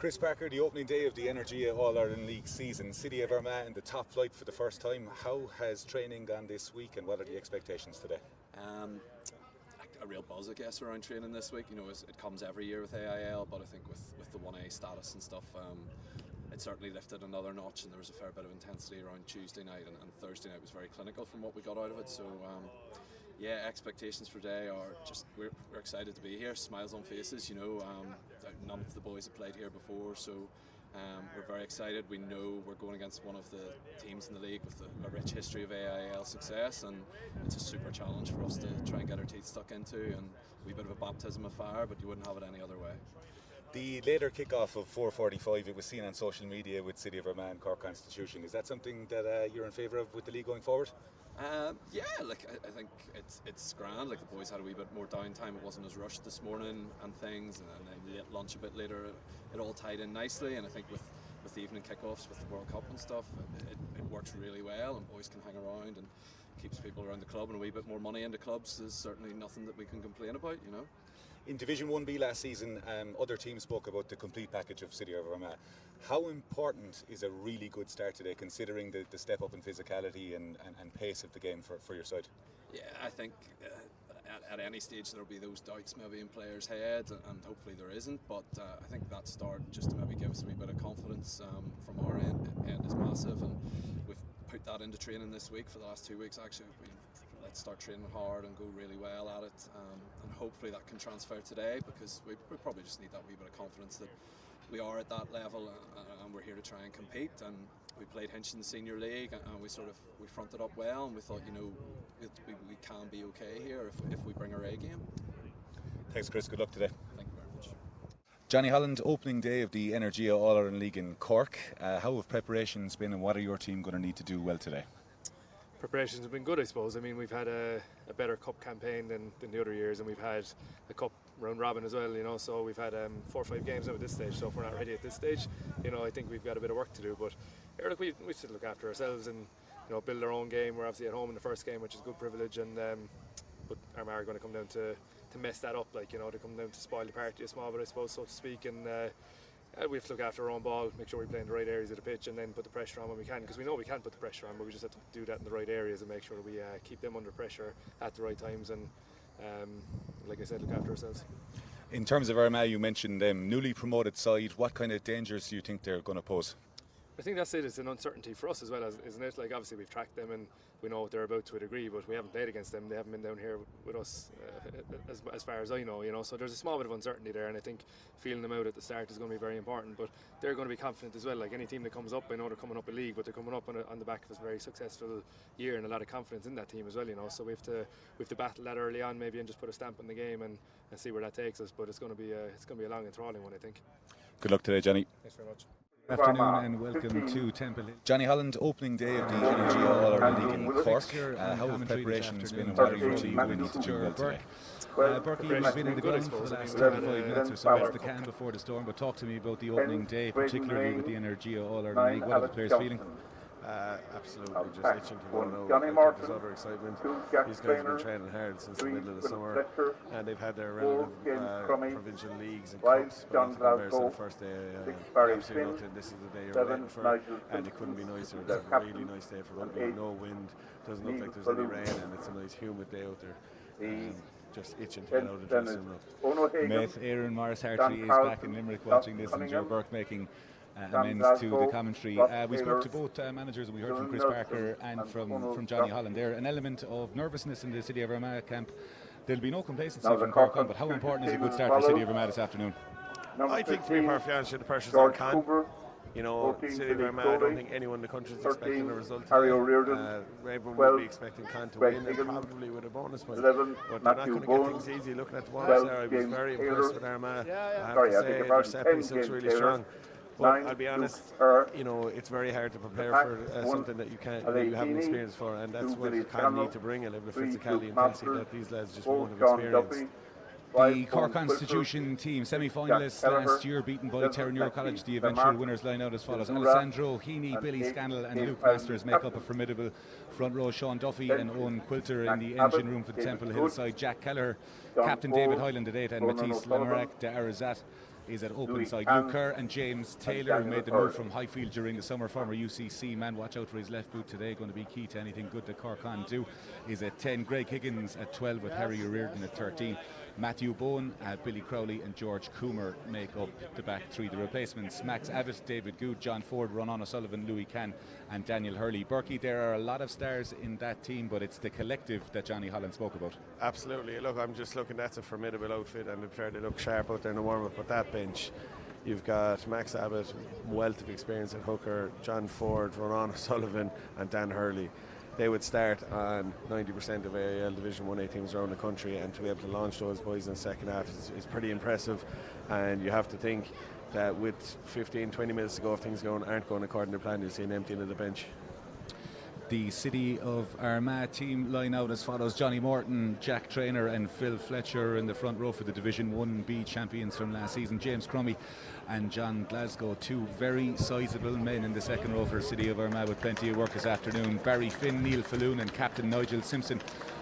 Chris Parker, the opening day of the Energia All-Ireland League season. City of Armagh in the top flight for the first time. How has training gone this week and what are the expectations today? A real buzz, I guess, around training this week. You know, it comes every year with AIL, but I think with the 1A status and stuff, it certainly lifted another notch, and there was a fair bit of intensity around Tuesday night, and Thursday night was very clinical from what we got out of it. So yeah, expectations for today are just we're excited to be here, smiles on faces. You know, none of the boys have played here before, so we're very excited. We know we're going against one of the teams in the league with a rich history of AIL success, and it's a super challenge for us to try and get our teeth stuck into, and a wee bit of a baptism of fire, but you wouldn't have it any other way. The later kickoff of 4:45, it was seen on social media with City of Armagh and Cork Constitution. Is that something that you're in favour of with the league going forward? Yeah, like I think it's grand. Like the boys had a wee bit more downtime. It wasn't as rushed this morning and things, and then lunch a bit later. It all tied in nicely, and I think with the evening kickoffs with the World Cup and stuff, it works really well, and boys can hang around and keeps people around the club, and a wee bit more money into clubs is certainly nothing that we can complain about, you know. In Division 1B last season, other teams spoke about the complete package of City of Armagh. How important is a really good start today, considering the step up in physicality and pace of the game for your side? Yeah, I think at any stage there'll be those doubts maybe in players' heads, and hopefully there isn't, but I think that start just to maybe give us a wee bit of confidence from our end is massive, and we've put that into training this week for the last 2 weeks. Actually, let's start training hard and go really well at it, and hopefully that can transfer today, because we probably just need that wee bit of confidence that we are at that level, and we're here to try and compete. And we played Hinch in the Senior League, and we fronted up well, and we thought, you know, we can be okay here if we bring our A game. Thanks, Chris. Good luck today. Thank you very much. Johnny Holland, opening day of the Energia All-Ireland League in Cork. How have preparations been, and what are your team going to need to do well today? Preparations have been good, I suppose. I mean, we've had a better cup campaign than the other years, and we've had a cup round robin as well, you know, so we've had 4 or 5 games now at this stage, so if we're not ready at this stage, you know, I think we've got a bit of work to do, but look, we should look after ourselves and, you know, build our own game. We're obviously at home in the first game, which is a good privilege, and but Armagh are going to come down to mess that up, like, you know, to come down to spoil the party a small bit, I suppose, so to speak, and we have to look after our own ball, make sure we play in the right areas of the pitch, and then put the pressure on when we can, because we know we can put the pressure on, but we just have to do that in the right areas and make sure we keep them under pressure at the right times, and like I said, look after ourselves. In terms of Armagh, you mentioned them, newly promoted side. What kind of dangers do you think they're going to pose? I think that's it. It's an uncertainty for us as well, isn't it? Like, obviously we've tracked them and we know what they're about to a degree, but we haven't played against them. They haven't been down here with us as far as I know, you know. So there's a small bit of uncertainty there, and I think feeling them out at the start is going to be very important. But they're going to be confident as well. Like any team that comes up, I know they're coming up a league, but they're coming up on the back of a very successful year and a lot of confidence in that team as well, you know. So we have to battle that early on maybe and just put a stamp on the game and see where that takes us. But it's going to be a long and enthralling one, I think. Good luck today, Johnny. Thanks very much. Good afternoon and welcome to Temple Hill. Johnny Holland, opening day of the Energia All-Ireland League in Cork. How have preparations been and what are your team going to need to do well today? Burke, you've been in the ground for the last 25 minutes or so. It's the calm before the storm, but talk to me about the opening day, particularly with the Energia All-Ireland League. What are the players feeling? Absolutely, just itching to go now. There's other excitement. These guys have been training hard since the middle of the summer, and they've had their relative provincial leagues and cups, but nothing compares to the first day. Absolutely nothing. This is the day you're waiting for, and it couldn't be nicer. It's a really nice day for rugby. No wind, doesn't look like there's any rain, and it's a nice humid day out there. Just itching to get out of the dressing room. Mate, Aaron Morris-Hartley is back in Limerick watching this, and Joe Burke making amends to the commentary. We spoke to both managers, and we heard from Chris Parker and from Johnny Holland there. An element of nervousness in the City of Armagh camp. There'll be no complacency from Cork Con, but how important is a good start for City of Armagh this afternoon? I think, to be perfectly honest, the pressure's on Con. You know, City of Armagh, I don't think anyone in the country is expecting a result today. Everyone will be expecting Con to win, and probably with a bonus point. But they're not going to get things easy. Looking at the bonus there, I was very impressed with Armagh. I have to say, their set piece looks really strong. But I'll be honest, you know, it's very hard to prepare for something that you haven't experienced for, and that's what you kind of need to bring, a little bit of physicality and intensity that these lads just won't have experienced. The Cork Constitution team, semi-finalists last year, beaten by Terranure College. The eventual winners line out as follows: Alessandro Heaney, Billy Scannell and Luke Masters make up a formidable front row. Sean Duffy and Owen Quilter in the engine room for the Temple Hill side. Jack Keller, Captain David Hyland at 8, and Matisse Lamarac, Darragh is at open side. Luke Kerr and James Taylor, who made the move from Highfield during the summer, former UCC man. Watch out for his left boot today, going to be key to anything good that Cork Con do. Is at 10. Greg Higgins at 12 with Harry O'Riordan at 13. Matthew Bowen, Billy Crowley and George Coomer make up the back three. The replacements: Max Abbott, David Good, John Ford, Ronan O'Sullivan, Louis Cann and Daniel Hurley. Berkey, there are a lot of stars in that team, but it's the collective that Johnny Holland spoke about. Absolutely. Look, I'm just looking, that's a formidable outfit, and they look sharp out there in the warm-up. But that bench, you've got Max Abbott, wealth of experience at hooker, John Ford, Ronan O'Sullivan and Dan Hurley. They would start on 90% of AIL Division 1A teams around the country, and to be able to launch those boys in the second half is pretty impressive. And you have to think that with 15-20 minutes to go, if things aren't going according to plan, you'll see an emptying of the bench. The City of Armagh team line out as follows: Johnny Morton, Jack Traynor and Phil Fletcher in the front row for the Division 1B champions from last season. James Crummy and John Glasgow, two very sizable men in the second row for City of Armagh with plenty of work this afternoon. Barry Finn, Neil Falloon and Captain Nigel Simpson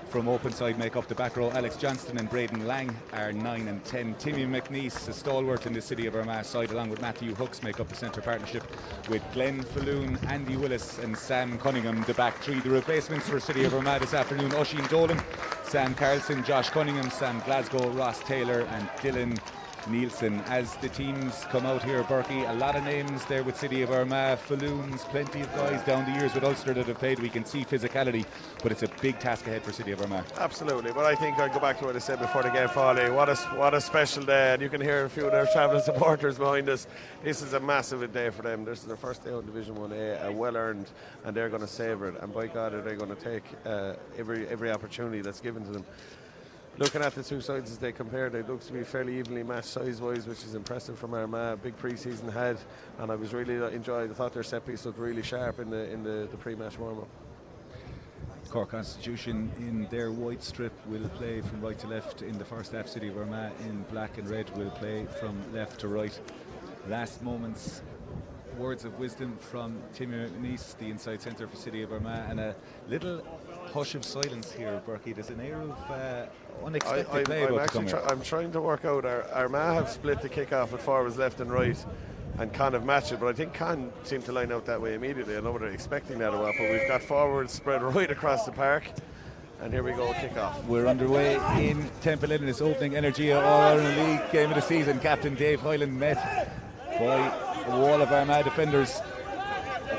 from open side make up the back row. Alex Johnston and Braden Lang are 9 and 10. Timmy McNeese, a stalwart in the City of Armagh side, along with Matthew Hooks, make up the centre partnership with Glenn Falloon, Andy Willis and Sam Cunningham, the back three. The replacements for City of Armagh this afternoon: Oisin Dolan, Sam Carlson, Josh Cunningham, Sam Glasgow, Ross Taylor and Dylan Nielsen. As the teams come out here, Berkey, a lot of names there with City of Armagh. Falloons, plenty of guys down the years with Ulster that have played. We can see physicality, but it's a big task ahead for City of Armagh. Absolutely, but I think I'll go back to what I said before the game, Frawley. What a special day, and you can hear a few of their travelling supporters behind us. This is a massive day for them. This is their first day on Division 1A, well earned, and they're going to savour it, and by God are they going to take every opportunity that's given to them. Looking at the two sides as they compare, they look to be fairly evenly matched size-wise, which is impressive from Armagh. Big pre-season had, and I was really enjoyed. I thought their set piece looked really sharp in the pre-match warm-up. Cork Constitution in their white strip will play from right to left in the first half. City of Armagh in black and red will play from left to right. Last moments words of wisdom from Timmy McNeese, the inside centre for City of Armagh, and a little hush of silence here, Berkey. There's an air of unexpected play about to come here. I'm trying to work out. Armagh have split the kick-off with forwards left and right, and Con have matched it, but I think Con seemed to line out that way immediately. I know they're expecting that a lot, but we've got forwards spread right across the park, and here we go, kick-off. We're underway in Temple Inn in this opening Energia All-Ireland League game of the season. Captain Dave Hyland met by a wall of Armagh defenders.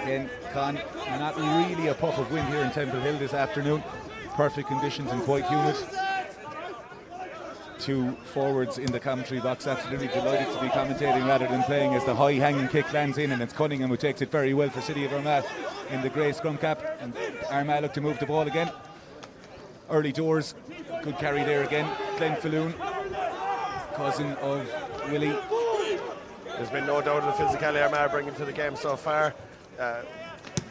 Again, Con, not really a puff of wind here in Temple Hill this afternoon. Perfect conditions and quite humid. Two forwards in the commentary box, absolutely delighted to be commentating rather than playing, as the high hanging kick lands in, and it's Cunningham who takes it very well for City of Armagh in the grey scrum cap, and Armagh look to move the ball again. Early doors, good carry there again. Glenn Falloon, cousin of Willie. There's been no doubt of the physicality Armagh bringing to the game so far.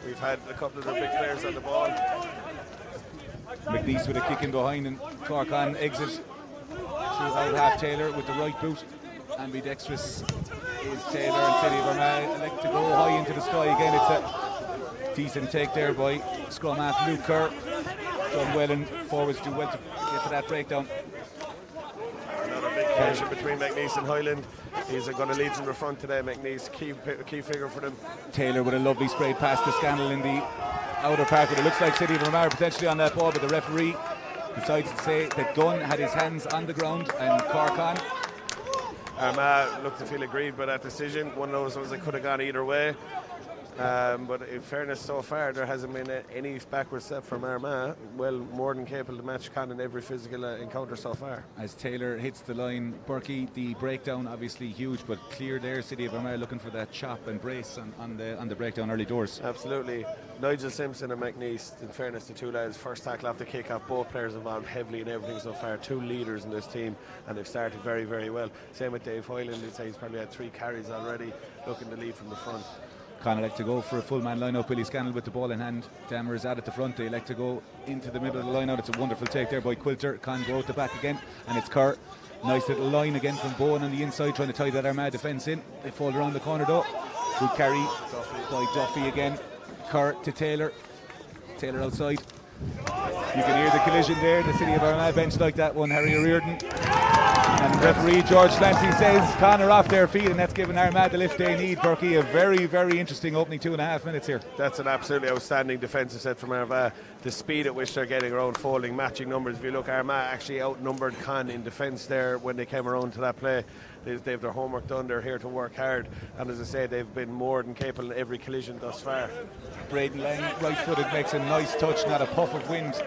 We've had a couple of their big players on the ball. McNeese with a kick in behind, and Cork Con exit throughout half. Taylor with the right boot. Ambidextrous is Taylor, and City of Armagh elect to go high into the sky again. It's a decent take there by scrum half Luke Kerr. Done well, and forwards do well to get to that breakdown. Another big collision between McNeese and Hyland. He's going to lead in the front today. McNeese, key figure for them. Taylor with a lovely sprayed pass to Scannell in the outer park, but it looks like City of Armagh potentially on that ball, but the referee decides to say that Gunn had his hands on the ground and Cork Con. Armagh looked to feel aggrieved by that decision. One of those ones that could have gone either way. But in fairness, so far there hasn't been any backward step from Armagh. Well, more than capable to match Con in every physical encounter so far. As Taylor hits the line, Berkey, the breakdown obviously huge, but clear there. City of Armagh looking for that chop and brace on the breakdown early doors. Absolutely. Nigel Simpson and McNeese, in fairness, the two lads, first tackle off the kick-off, both players involved heavily in everything so far. Two leaders in this team, and they've started very, very well. Same with Dave Hyland. He'd say he's probably had 3 carries already, looking to lead from the front. Con elect to go for a full man line-up. Billy Scannell with the ball in hand. Dammer is out at the front. They elect to go into the middle of the line-out. It's a wonderful take there by Quilter. Con go out the back again, and it's Kerr. Nice little line again from Bowen on the inside, trying to tie that Armagh defence in. They fall around the corner though. Good carry by Duffy again. Kerr to Taylor. Taylor outside. You can hear the collision there. The City of Armagh bench like that one. Harry O'Riordan and Referee George Clancy says Con are off their feet, and that's given Armagh the lift they need. Burke, a very, very interesting opening 2.5 minutes here. That's an absolutely outstanding defensive set from Armagh. The speed at which they're getting around, folding, matching numbers. If you look, Armagh actually outnumbered Con in defence there when they came around to that play. They have their homework done. They're here to work hard, and as I say, they've been more than capable in every collision thus far. Braden Lang, right-footed, makes a nice touch. Not a puff of wind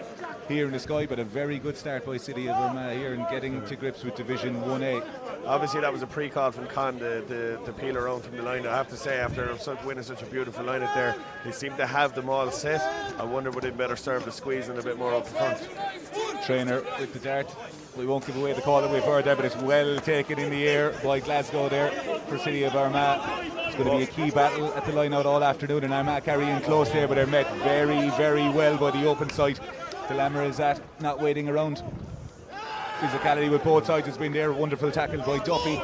here in the sky, but a very good start by City of Armagh here and getting to grips with Division 1A. Obviously that was a pre-call from Con, the peel around from the line. I have to say, after winning such a beautiful line out there, they seem to have them all set. I wonder would they better serve the squeeze and a bit more up front. Trainer with the dart. We won't give away the call that we've heard there, but it's well taken in the air by Glasgow there for City of Armagh. It's going to be a key battle at the line out all afternoon, and Armagh carrying close there, but they're met very, very well by the open side. Delamere is at, not waiting around. Physicality with both sides has been there. Wonderful tackle by Duffy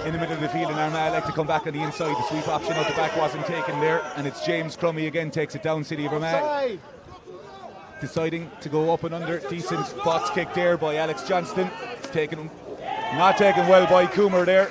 in the middle of the field, and Armagh like to come back on the inside. The sweep option out the back wasn't taken there, and it's James Crummy again takes it down. City of Armagh deciding to go up and under. Decent box kick there by Alex Johnston. It's not taken well by Coomer there.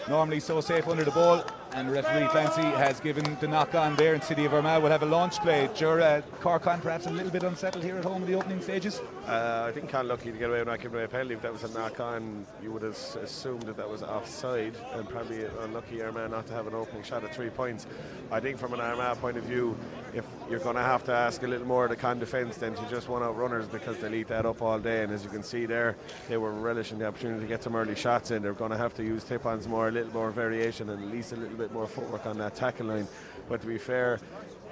Normally so safe under the ball, and referee Clancy has given the knock on there, and City of Armagh will have a launch play. Cork Con perhaps a little bit unsettled here at home in the opening stages. I think Con lucky to get away with not giving away a penalty. If that was a knock on, you would have assumed that was offside, and probably unlucky Armagh not to have an opening shot at 3 points. I think from an Armagh point of view, if you're going to have to ask a little more of the Con defence than to just one out runners, because they'll eat that up all day, and as you can see there, they were relishing the opportunity to get some early shots in. They're going to have to use tip-ons more, a little more variation, and at least a little bit more footwork on that tackle line. But to be fair,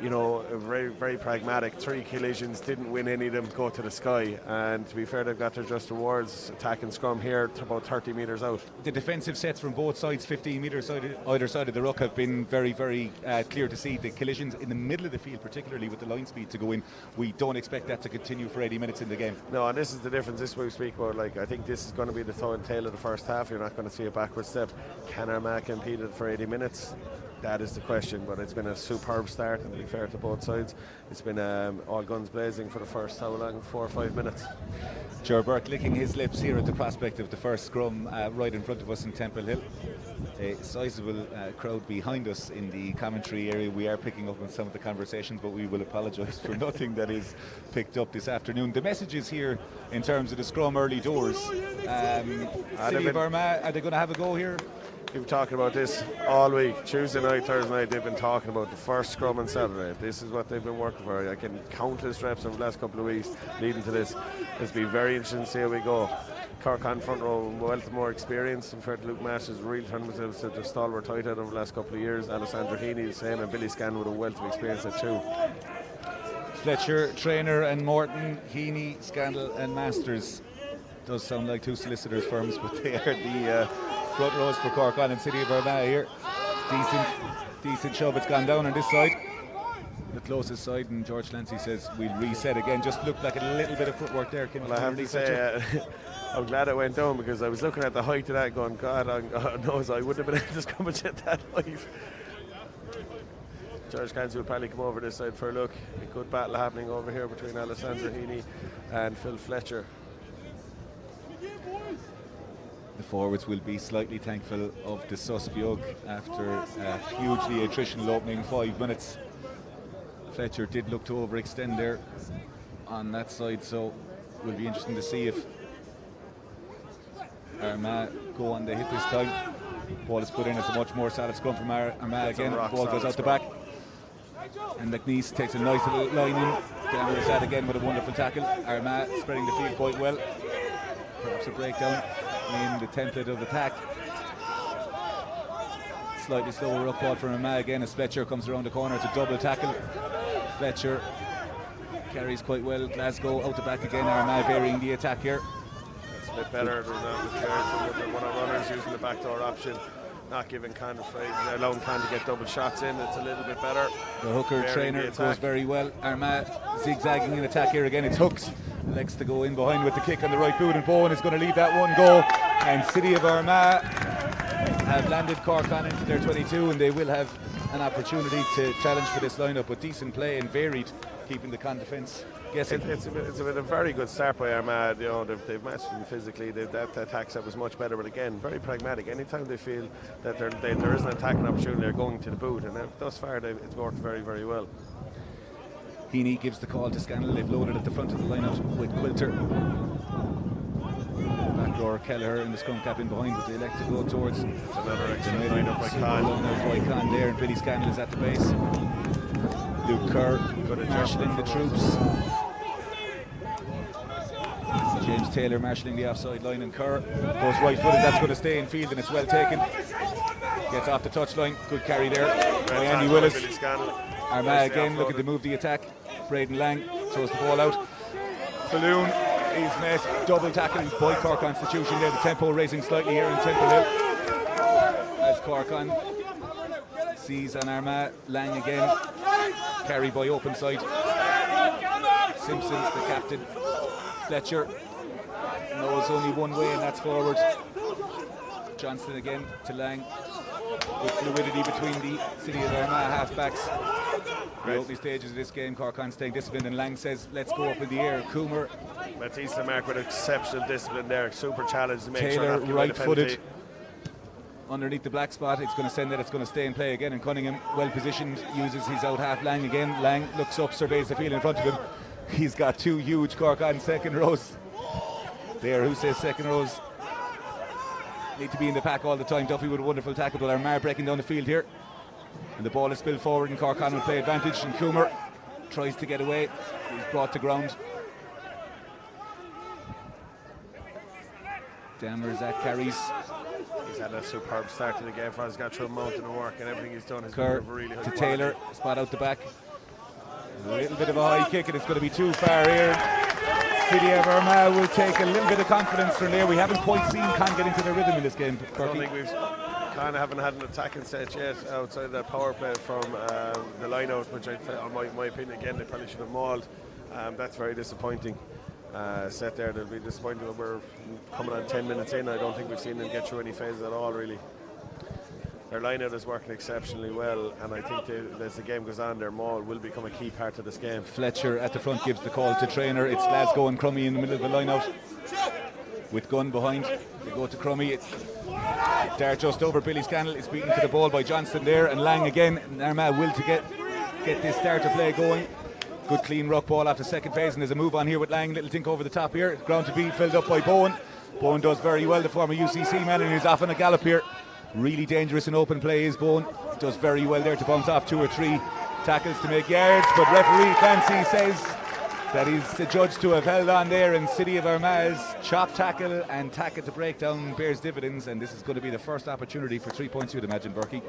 you know, very, very pragmatic. 3 collisions, didn't win any of them, go to the sky. And to be fair, they've got their just rewards. Attack and scrum here to about 30 metres out. The defensive sets from both sides, 15 metres either side of the ruck, have been very, very clear to see. The collisions in the middle of the field, particularly with the line speed to go in, we don't expect that to continue for 80 minutes in the game. No, and this is the difference. This is what we speak about. Like, I think this is going to be the tail of the first half. You're not going to see a backward step. Can Armagh compete it for 80 minutes? That is the question, but it's been a superb start, and to be fair to both sides, it's been all guns blazing for the first, how long, 4 or 5 minutes. Joe Burke licking his lips here at the prospect of the first scrum right in front of us in Temple Hill. A sizable crowd behind us in the commentary area. We are picking up on some of the conversations, but we will apologise for nothing that is picked up this afternoon. The messages here in terms of the scrum early doors. City of Armagh, are they going to have a go here? We've been talking about this all week. Tuesday night, Thursday night, they've been talking about the first scrum on Saturday. This is what they've been working for. I can countless reps over the last couple of weeks leading to this. It's been very interesting to see how we go. Cork Con front row, wealth more experience. In fact, Luke Masters really turned themselves to the stalwart tight end over the last couple of years. Alessandro Heaney the same, and Billy Scanlon with a wealth of experience at 2. Fletcher, Trainer and Morton, Heaney, Scandal and Masters. Does sound like 2 solicitors firms, but they are the front rows for Cork Con and City of Armagh here. Decent shove. It's gone down on this side, the closest side, and George Clancy says we'll reset again. Just looked like a little bit of footwork there. Well, I have to say, I'm glad it went down, because I was looking at the height of that going, God knows I wouldn't have been able to scrummage at that height. George Clancy will probably come over this side for a look. A good battle happening over here between Alessandro Heaney and Phil Fletcher. The forwards will be slightly thankful of the Suspiog after a hugely attritional opening 5 minutes. Fletcher did look to overextend there on that side, so it will be interesting to see if Armagh go on the hit this time. Ball is put in. It's a much more solid scrum from Armagh again. Ball goes out the back, and McNeese takes a nice little line in. Denver is at again with a wonderful tackle. Armagh spreading the field quite well. Perhaps a breakdown in the template of attack. Slightly slower up ball from Armagh again as Fletcher comes around the corner. It's a double tackle. Fletcher carries quite well. Glasgow out the back again. Armagh varying the attack here. It's a bit better than the one of runners using the backdoor option, not giving Con allowing Con to get double shots in. It's a little bit better. The hooker Trainer goes very well. Armagh zigzagging in attack here again. It's Hooks. Elects to go in behind with the kick on the right boot, and Bowen is going to leave that one go. And City of Armagh have landed Cork Con into their 22, and they will have an opportunity to challenge for this lineup with decent play and varied, keeping the Con defence guessing. It's been a very good start by Armagh. You know, they've matched them physically. That attack set was much better, but again, very pragmatic. Anytime they feel that there is an attacking opportunity, they're going to the boot, and thus far it's worked very, very well. Heaney gives the call to Scannell. They've loaded at the front of the lineup with Quilter. Backrower Kelleher in the scrum cap in behind, but they elect to go towards another excellent lineup by Con there, and Billy Scannell is at the base. Luke Kerr marshalling the troops. James Taylor marshalling the offside line, and Kerr goes right footed. That's going to stay in field, and it's well taken. Gets off the touchline. Good carry there by Andy Willis. Armagh again looking to move the attack. Braden Lang throws the ball out. Falloon is met, double tackling by Cork Constitution there. The tempo raising slightly here in Temple Hill as Cork Con sees on Armagh. Lang again, carry by open side. Simpson, the captain. Fletcher knows only one way, and that's forward. Johnston again to Lang, with fluidity between the City of Armagh halfbacks. The opening stages of this game, Cork Con staying disciplined, and Lang says, let's go up in the air. Coomer. Matisse Lamarck with exceptional discipline there, super challenge to make Taylor, sure right-footed underneath the black spot. It's going to send it, it's going to stay in play again, and Cunningham, well positioned, uses his out half. Lang again. Lang looks up, surveys the field in front of him. He's got two huge Cork Con second rows there. Who says second rows need to be in the pack all the time? Duffy with a wonderful tackle, but Armagh breaking down the field here, and the ball is spilled forward, and Cork Con will play advantage, and Coomer tries to get away. He's brought to ground. Dammers at carries. He's had a superb start to the game. He's got through a mountain of work, and everything he's done has Kerr been really to Taylor, spot out the back. A little bit of a high kick, and it's going to be too far here. City of Armagh will take a little bit of confidence from there. We haven't quite seen Con get into the rhythm in this game. I don't think we've kind of haven't had an attacking set yet outside that power play from the line-out, which I felt, in my opinion, again, they probably should have mauled. That's very disappointing. Set there, they'll be disappointed when we're coming on 10 minutes in. I don't think we've seen them get through any phases at all, really. Their line-out is working exceptionally well, and I think as the game goes on, their maul will become a key part of this game. Fletcher at the front gives the call to trainer. It's Glasgow and Crummy in the middle of the line-out with Gunn behind. They go to Crummy. There just over Billy Scannell. It's beaten to the ball by Johnston there, and Lang again. Armagh will to get this starter play going. Good clean ruck ball after second phase, and there's a move on here with Lang. Little think over the top here. Ground to be filled up by Bowen. Bowen does very well, the former UCC man, and he's off on a gallop here. Really dangerous in open play is Bowen. Does very well there to bounce off 2 or 3 tackles to make yards, but referee Clancy says that he's adjudged to have held on there, and City of Armagh's chop tackle and tackle to break down bears dividends, and this is going to be the first opportunity for 3 points, you'd imagine, Burke.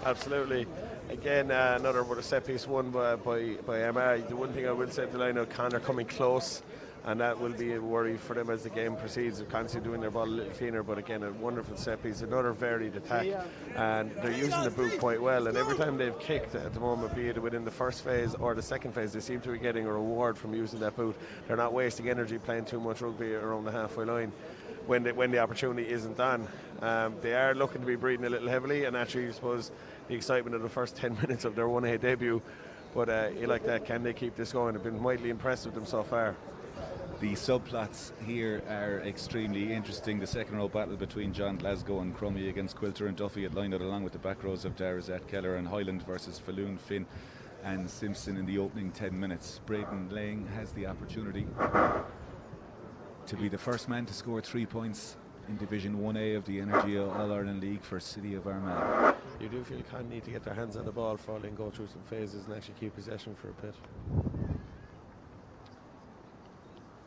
Absolutely. Again, another set piece won by Armagh. The one thing I will say at the line of Connor coming close, and that will be a worry for them as the game proceeds. They're constantly doing their ball a little cleaner, but again, a wonderful set piece, another varied attack, and they're using the boot quite well. And every time they've kicked at the moment, be it within the first phase or the second phase, they seem to be getting a reward from using that boot. They're not wasting energy playing too much rugby around the halfway line when the opportunity isn't on. They are looking to be breathing a little heavily, and actually, I suppose, the excitement of the first 10 minutes of their 1A debut. But like that, can they keep this going? I've been mightily impressed with them so far. The subplots here are extremely interesting. The second row battle between John Glasgow and Crummy against Quilter and Duffy at line out, along with the back rows of Darragh, Keller and Highland versus Falloon, Finn and Simpson in the opening 10 minutes. Braden Lang has the opportunity to be the first man to score 3 points in Division 1A of the Energia All-Ireland League for City of Armagh. You do feel Con need to get their hands on the ball, Frawley, and go through some phases and actually keep possession for a bit.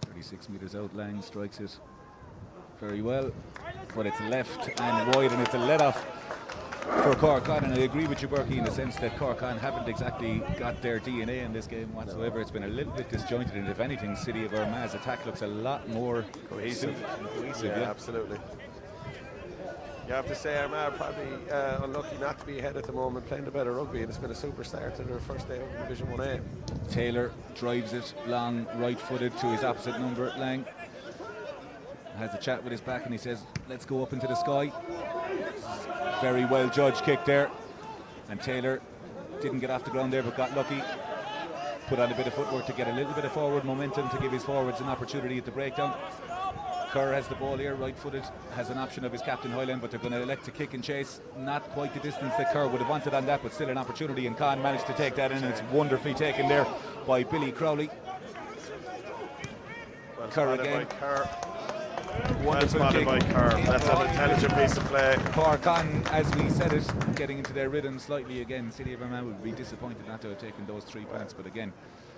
36 metres out, Lang strikes it very well, but it's left and wide, and it's a let-off for Cork Con. And I agree with you, Burke, in the sense that Cork Con haven't exactly got their DNA in this game whatsoever. No. It's been a little bit disjointed, and if anything, City of Armagh's attack looks a lot more cohesive. Yeah, absolutely. You have to say Armagh probably unlucky not to be ahead at the moment, playing the better rugby, and it's been a super start to their first day of Division 1A. Taylor drives it long, right-footed to his opposite number. Lang has a chat with his back, and he says, let's go up into the sky. Very well judged kick there, and Taylor didn't get off the ground there, but got lucky. put on a bit of footwork to get a little bit of forward momentum to give his forwards an opportunity at the breakdown. Kerr has the ball here, right-footed, has an option of his captain Highland, but they're going to elect to kick and chase. Not quite the distance that Kerr would have wanted on that, but still an opportunity, and Con managed to take that in, and it's wonderfully taken there by Billy Crowley. Well Kerr again. Well spotted by Kerr. That's an intelligent piece of play. Cork Con, as we said it, getting into their rhythm slightly again. City of Armagh would be disappointed not to have taken those 3 points, but again,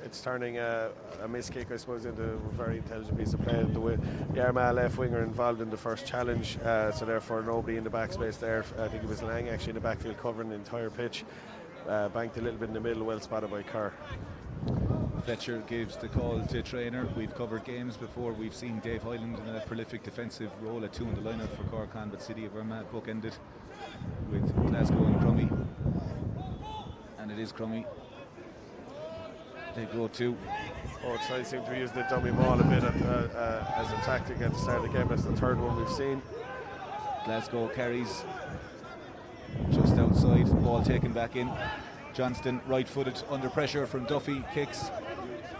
it's turning a miss kick, I suppose, into a very intelligent piece of play. The Armagh left winger involved in the first challenge, so therefore nobody in the backspace there. I think it was Lang actually in the backfield covering the entire pitch. Banked a little bit in the middle, well spotted by Kerr. Fletcher gives the call to trainer. We've covered games before. We've seen Dave Hyland in a prolific defensive role at 2 in the lineup for Cork Con, but City of Armagh bookended with Glasgow and Crummy. And it is Crummy. They go 2. Both sides seem to be using the dummy ball a bit as a tactic at the start of the game. That's the third one we've seen. Glasgow carries just outside, ball taken back in. Johnston, right-footed, under pressure from Duffy, kicks.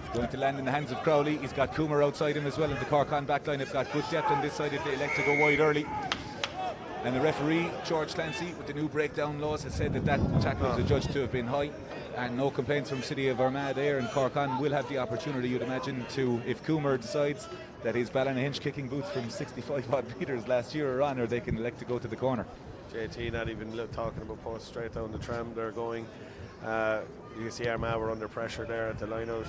He's going to land in the hands of Crowley. He's got Coomer outside him as well, and the Cork Con backline have got good depth on this side if they elect to go wide early. And the referee, George Clancy, with the new breakdown laws, has said that tackle is adjudged to have been high, and no complaints from City of Armagh there, and Cork Con will have the opportunity, you'd imagine, to, if Coomer decides that his Ballynahinch kicking boots from 65 odd metres last year are on, or they can elect to go to the corner. JT not even talking about post, straight down the tram they're going. You can see Armagh were under pressure there at the line-out.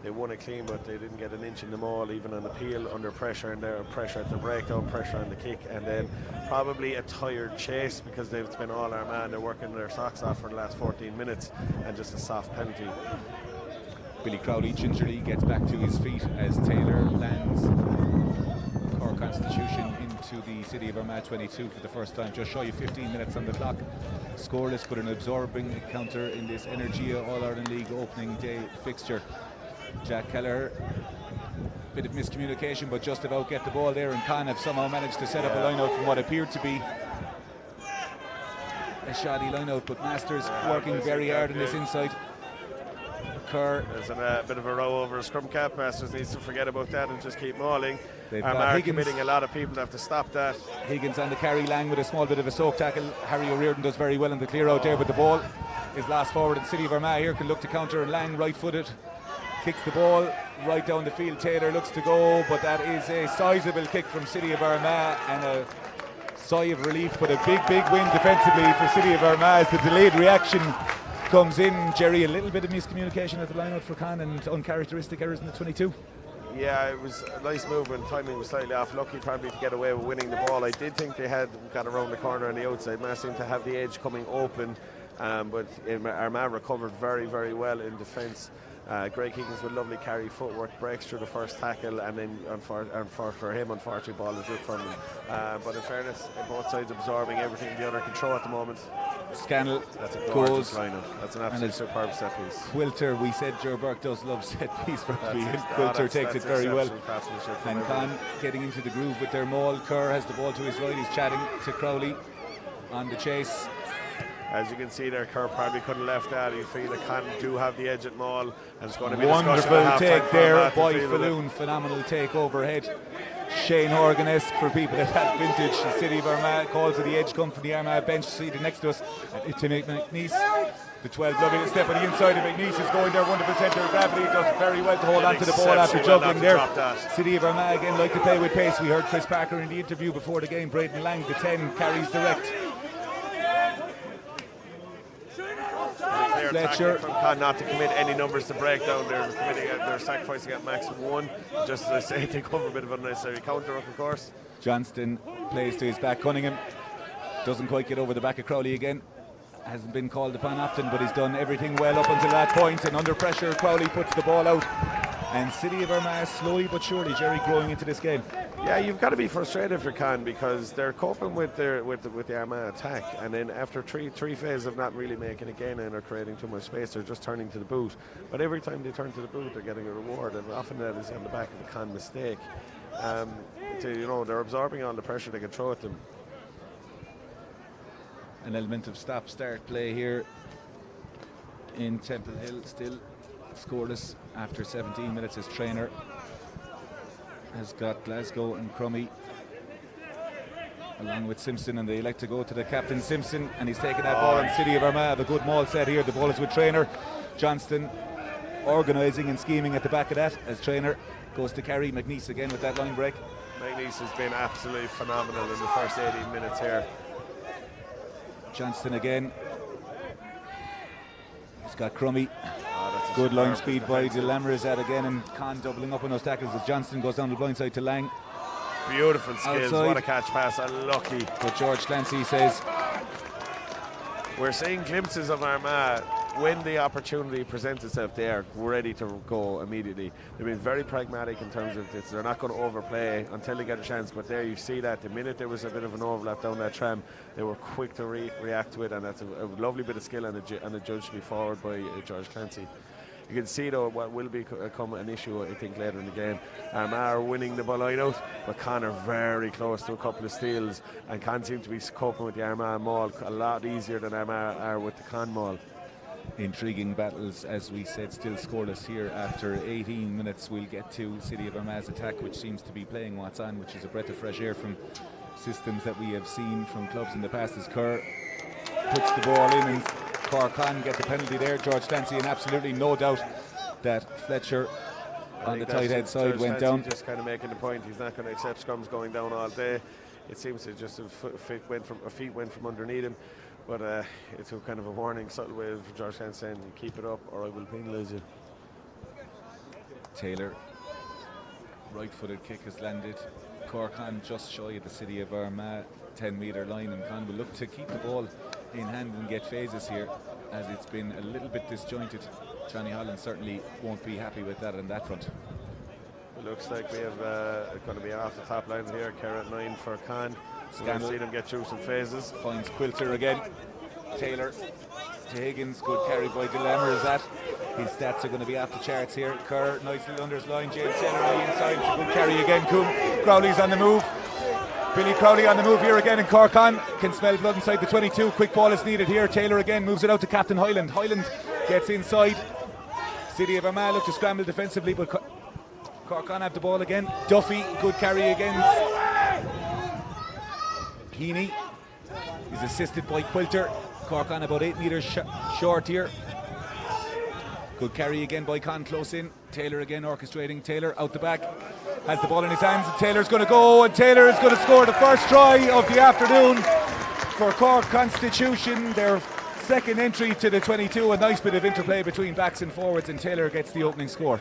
They won it clean, but they didn't get an inch in the maul, even on appeal, under pressure, and there pressure at the breakdown, pressure on the kick, and then probably a tired chase because they've spent all Armagh and they're working their socks off for the last 14 minutes, and just a soft penalty. Billy Crowley gingerly gets back to his feet as Taylor lands Cork Constitution into the City of Armagh 22 for the first time, just shy of 15 minutes on the clock. Scoreless, but an absorbing encounter in this Energia All-Ireland League opening day fixture. Jack Kelleher, bit of miscommunication, but just about get the ball there, and Con have somehow managed to set up a line-out from what appeared to be a shoddy line-out, but Masters working very hard in this inside. Kerr. There's a bit of a row over a scrum cap. Masters needs to forget about that and just keep mauling. Higgins committing a lot of people to have to stop that. Higgins on the carry, Lang with a small bit of a soak tackle. Harry O'Riordan does very well in the clear out there, but the ball is last forward, and City of Armagh here can look to counter, and Lang right-footed kicks the ball right down the field. Taylor looks to go, but that is a sizable kick from City of Armagh, and a sigh of relief, but a big win defensively for City of Armagh as the delayed reaction comes in. Jerry, a little bit of miscommunication at the line-out for Con and uncharacteristic errors in the 22. Yeah, it was a nice move and timing was slightly off. Lucky probably to get away with winning the ball. I did think they had got around the corner on the outside. Mass seemed to have the edge coming open, but Armagh recovered very well in defence. Greg Higgins with lovely carry footwork, breaks through the first tackle, and then for him, unfortunately, ball is ripped from him. But in fairness, both sides absorbing everything the other can throw at the moment. Scannell that's a gorgeous lineup. That's an absolute superb set piece. Quilter, we said Joe Burke does love set piece rugby, and Quilter takes it very well. And Con getting into the groove with their maul. Kerr has the ball to his right, he's chatting to Crowley on the chase. As you can see there, Kerr probably could have left that. You feel that Con do have the edge at maul, and it's going to be wonderful take there by Falloon. Phenomenal take overhead. Shane Horgan-esque for people that have vintage. The City of Armagh calls to the edge, come from the Armagh bench seated next to us. To McNeese, the 12 lovely step on the inside of McNeese is going there. Wonderful centre of gravity, does very well to hold on to the ball after juggling there. City of Armagh again like to play with pace. We heard Chris Parker in the interview before the game. Braden Lang, the 10, carries direct. Fletcher from Con not to commit any numbers to breakdown. They're sacrificing at maximum 1. Just as I say, they cover a bit of unnecessary counter up, of course. Johnston plays to his back. Cunningham doesn't quite get over the back of Crowley again. Hasn't been called upon often, but he's done everything well up until that point. And under pressure, Crowley puts the ball out. And City of Armagh slowly but surely, Jerry, growing into this game. Yeah, you've got to be frustrated if you can, because they're coping with the Armagh attack, and then after three phases of not really making a gain and are creating too much space, they're just turning to the boot. But every time they turn to the boot, they're getting a reward, and often that is on the back of a Con mistake. They're absorbing all the pressure they can throw at them. An element of stop-start play here in Temple Hill still. scoreless after 17 minutes. His trainer has got Glasgow and Crummy along with Simpson, and they like to go to the captain Simpson, and he's taking that ball in City of Armagh. The good maul set here. The ball is with trainer Johnston, organising and scheming at the back of that as trainer goes to carry McNeese again with that line break. McNeese has been absolutely phenomenal in the first 18 minutes here. Johnston again. He's got Crummy. Good line speed by De Lamerizat again, and Con doubling up on those tackles as Johnston goes down the blind side to Lang. Beautiful skills, outside. What a catch pass, unlucky. But George Clancy says, we're seeing glimpses of Armagh. When the opportunity presents itself, they are ready to go immediately. They've been very pragmatic in terms of this. They're not going to overplay until they get a chance, but there you see that the minute there was a bit of an overlap down that tram, they were quick to react to it, and that's a lovely bit of skill and a judge to be forward by George Clancy. You can see though what will become an issue, I think, later in the game. Armagh are winning the ball line out, but Con are very close to a couple of steals, and Con seem to be coping with the Armagh maul a lot easier than Armagh are with the Con maul. Intriguing battles, as we said, still scoreless here after 18 minutes. We'll get to City of Armagh's attack, which seems to be playing what's on, which is a breath of fresh air from systems that we have seen from clubs in the past, as Kerr puts the ball in and Cork Con get the penalty there. George Clancy, and absolutely no doubt that Fletcher on the tight head side George went Clancy down. Just kind of making the point, he's not going to accept scrums going down all day. It seems to just feet went from underneath him. But it's a kind of a warning, subtle way of George Clancy saying, keep it up or I will penalise you. Taylor, right-footed kick has landed. Cork Con just shy of the City of Armagh 10-metre line, and Con will look to keep the ball in hand and get phases here, as it's been a little bit disjointed. Johnny Holland certainly won't be happy with that on that front. It looks like we have going to be off the top line here. Kerr at 9 for Con. We're going to see them get through some phases. Finds Quilter again. Taylor to Higgins. Good carry by De Lamerizat. His stats are going to be off the charts here. Kerr, nice little unders line. James Taylor on the inside. It's a good carry again. Crowley's on the move. Billy Crowley on the move here again, and Cork Con can smell blood inside the 22. Quick ball is needed here. Taylor again moves it out to Captain Hyland. Hyland gets inside. City of Armagh look to scramble defensively, but Cork Con have the ball again. Duffy, good carry again. Heaney is assisted by Quilter. Cork Con about 8 metres short here. Good carry again by Con, close in. Taylor again orchestrating. Taylor out the back, has the ball in his hands, and Taylor's going to go, and Taylor is going to score the first try of the afternoon for Cork Constitution. Their second entry to the 22. A nice bit of interplay between backs and forwards, and Taylor gets the opening score.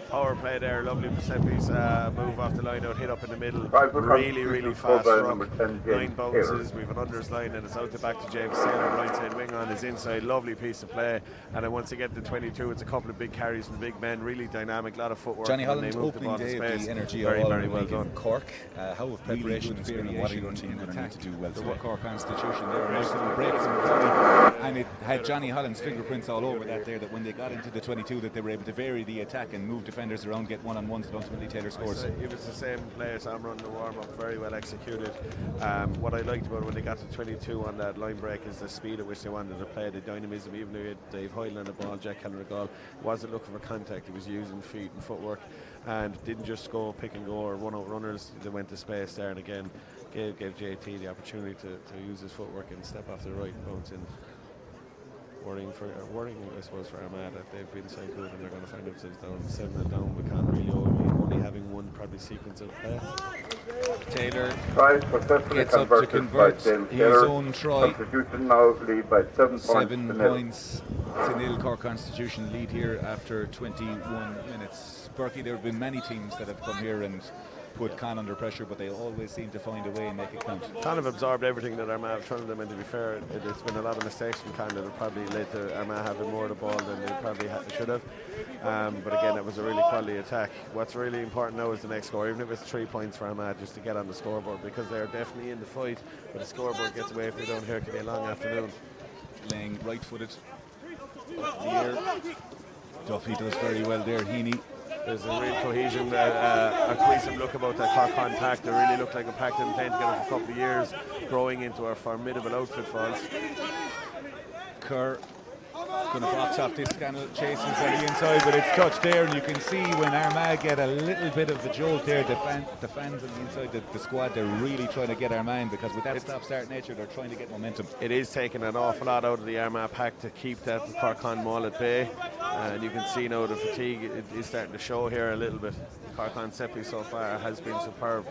Power play there, lovely Giuseppe's move off the line out, hit up in the middle, really fast ruck, 9 bounces, we've an unders line and it's out the back to James Taylor, right side wing on his inside, lovely piece of play, and then once they get to 22 it's a couple of big carries from the big men, really dynamic, a lot of footwork. Johnny Holland opening day of the Energia very well done. Cork, how have preparations been, and what are your team going to need to do well for Cork Constitution? There were nice little breaks from Crowley, and it had Johnny Holland's fingerprints all over that there, that when they got into the 22 that they were able to vary the attack and move defenders around, get one-on-ones, and ultimately Taylor scores. It was the same play as I'm running the warm-up, very well executed. What I liked about it when they got to 22 on that line break is the speed at which they wanted to play, the dynamism. Even though he had Dave Hoyle on the ball, Jack Kelleher wasn't looking for contact, he was using feet and footwork, and didn't just go pick and go or run out runners. They went to space there, and again gave JT the opportunity to use his footwork and step off the right and bounce in. Worrying, I suppose, for Armagh that they've been so good and they're going to find themselves down 7 down. We can't really only having one probably sequence of play. Taylor gets up to convert his own try. Constitution now lead by 7 points to nil. Cork Constitution lead here after 21 minutes. Burke, there have been many teams that have come here and put Con under pressure, but they always seem to find a way and make it count. Con have absorbed everything that Armagh have thrown them, and to be fair, it's been a lot of mistakes from Con that have probably led to Armagh having more of the ball than they probably should have. But again, that was a really quality attack. What's really important now is the next score, even if it's 3 points for Armagh, just to get on the scoreboard, because they're definitely in the fight, but the scoreboard gets away if they don't here. It can be a long afternoon. Laying right-footed up the air. Duffy does very well there. Heaney. There's a real cohesion, a cohesive look about that Cork Con pack. They really look like a pack that have been playing together for a couple of years, growing into a formidable outfit for us. Kerr Going to box off this. Scannell chases on the inside, but it's touched there, and you can see when Armagh get a little bit of the jolt there, the fans on the inside, the squad, they're really trying to get Armagh, because with that stop-start nature, they're trying to get momentum. It is taking an awful lot out of the Armagh pack to keep that Cork Con maul at bay, and you can see now the fatigue is starting to show here a little bit. Cork Con set piece so far has been superb.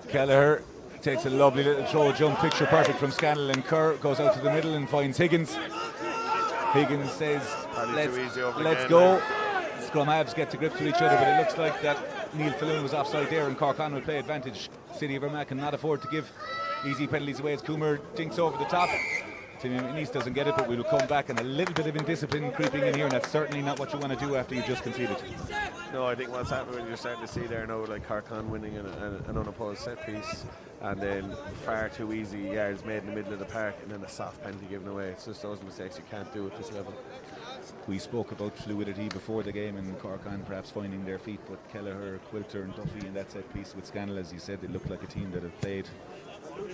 Kelleher takes a lovely little throw jump, picture perfect from Scannell, and Kerr goes out to the middle and finds Higgins. Higgins says, let's go. Scrum halves get to grips with each other, but it looks like that Neil Falloon was offside there, and Cork Con will play advantage. City of Armagh cannot afford to give easy penalties away as Coomer dinks over the top. Timmy McNeese doesn't get it, but we will come back, and a little bit of indiscipline creeping in here, and that's certainly not what you want to do after you've just conceded. No, I think what's happening, you're starting to see there now, like Cork Con winning an unopposed set piece, and then far too easy yards made in the middle of the park, and then a soft penalty given away. It's just those mistakes you can't do at this level. We spoke about fluidity before the game, and Cork Con perhaps finding their feet, but Kelleher, Quilter and Duffy in that set piece with Scannell, as you said, they look like a team that have played,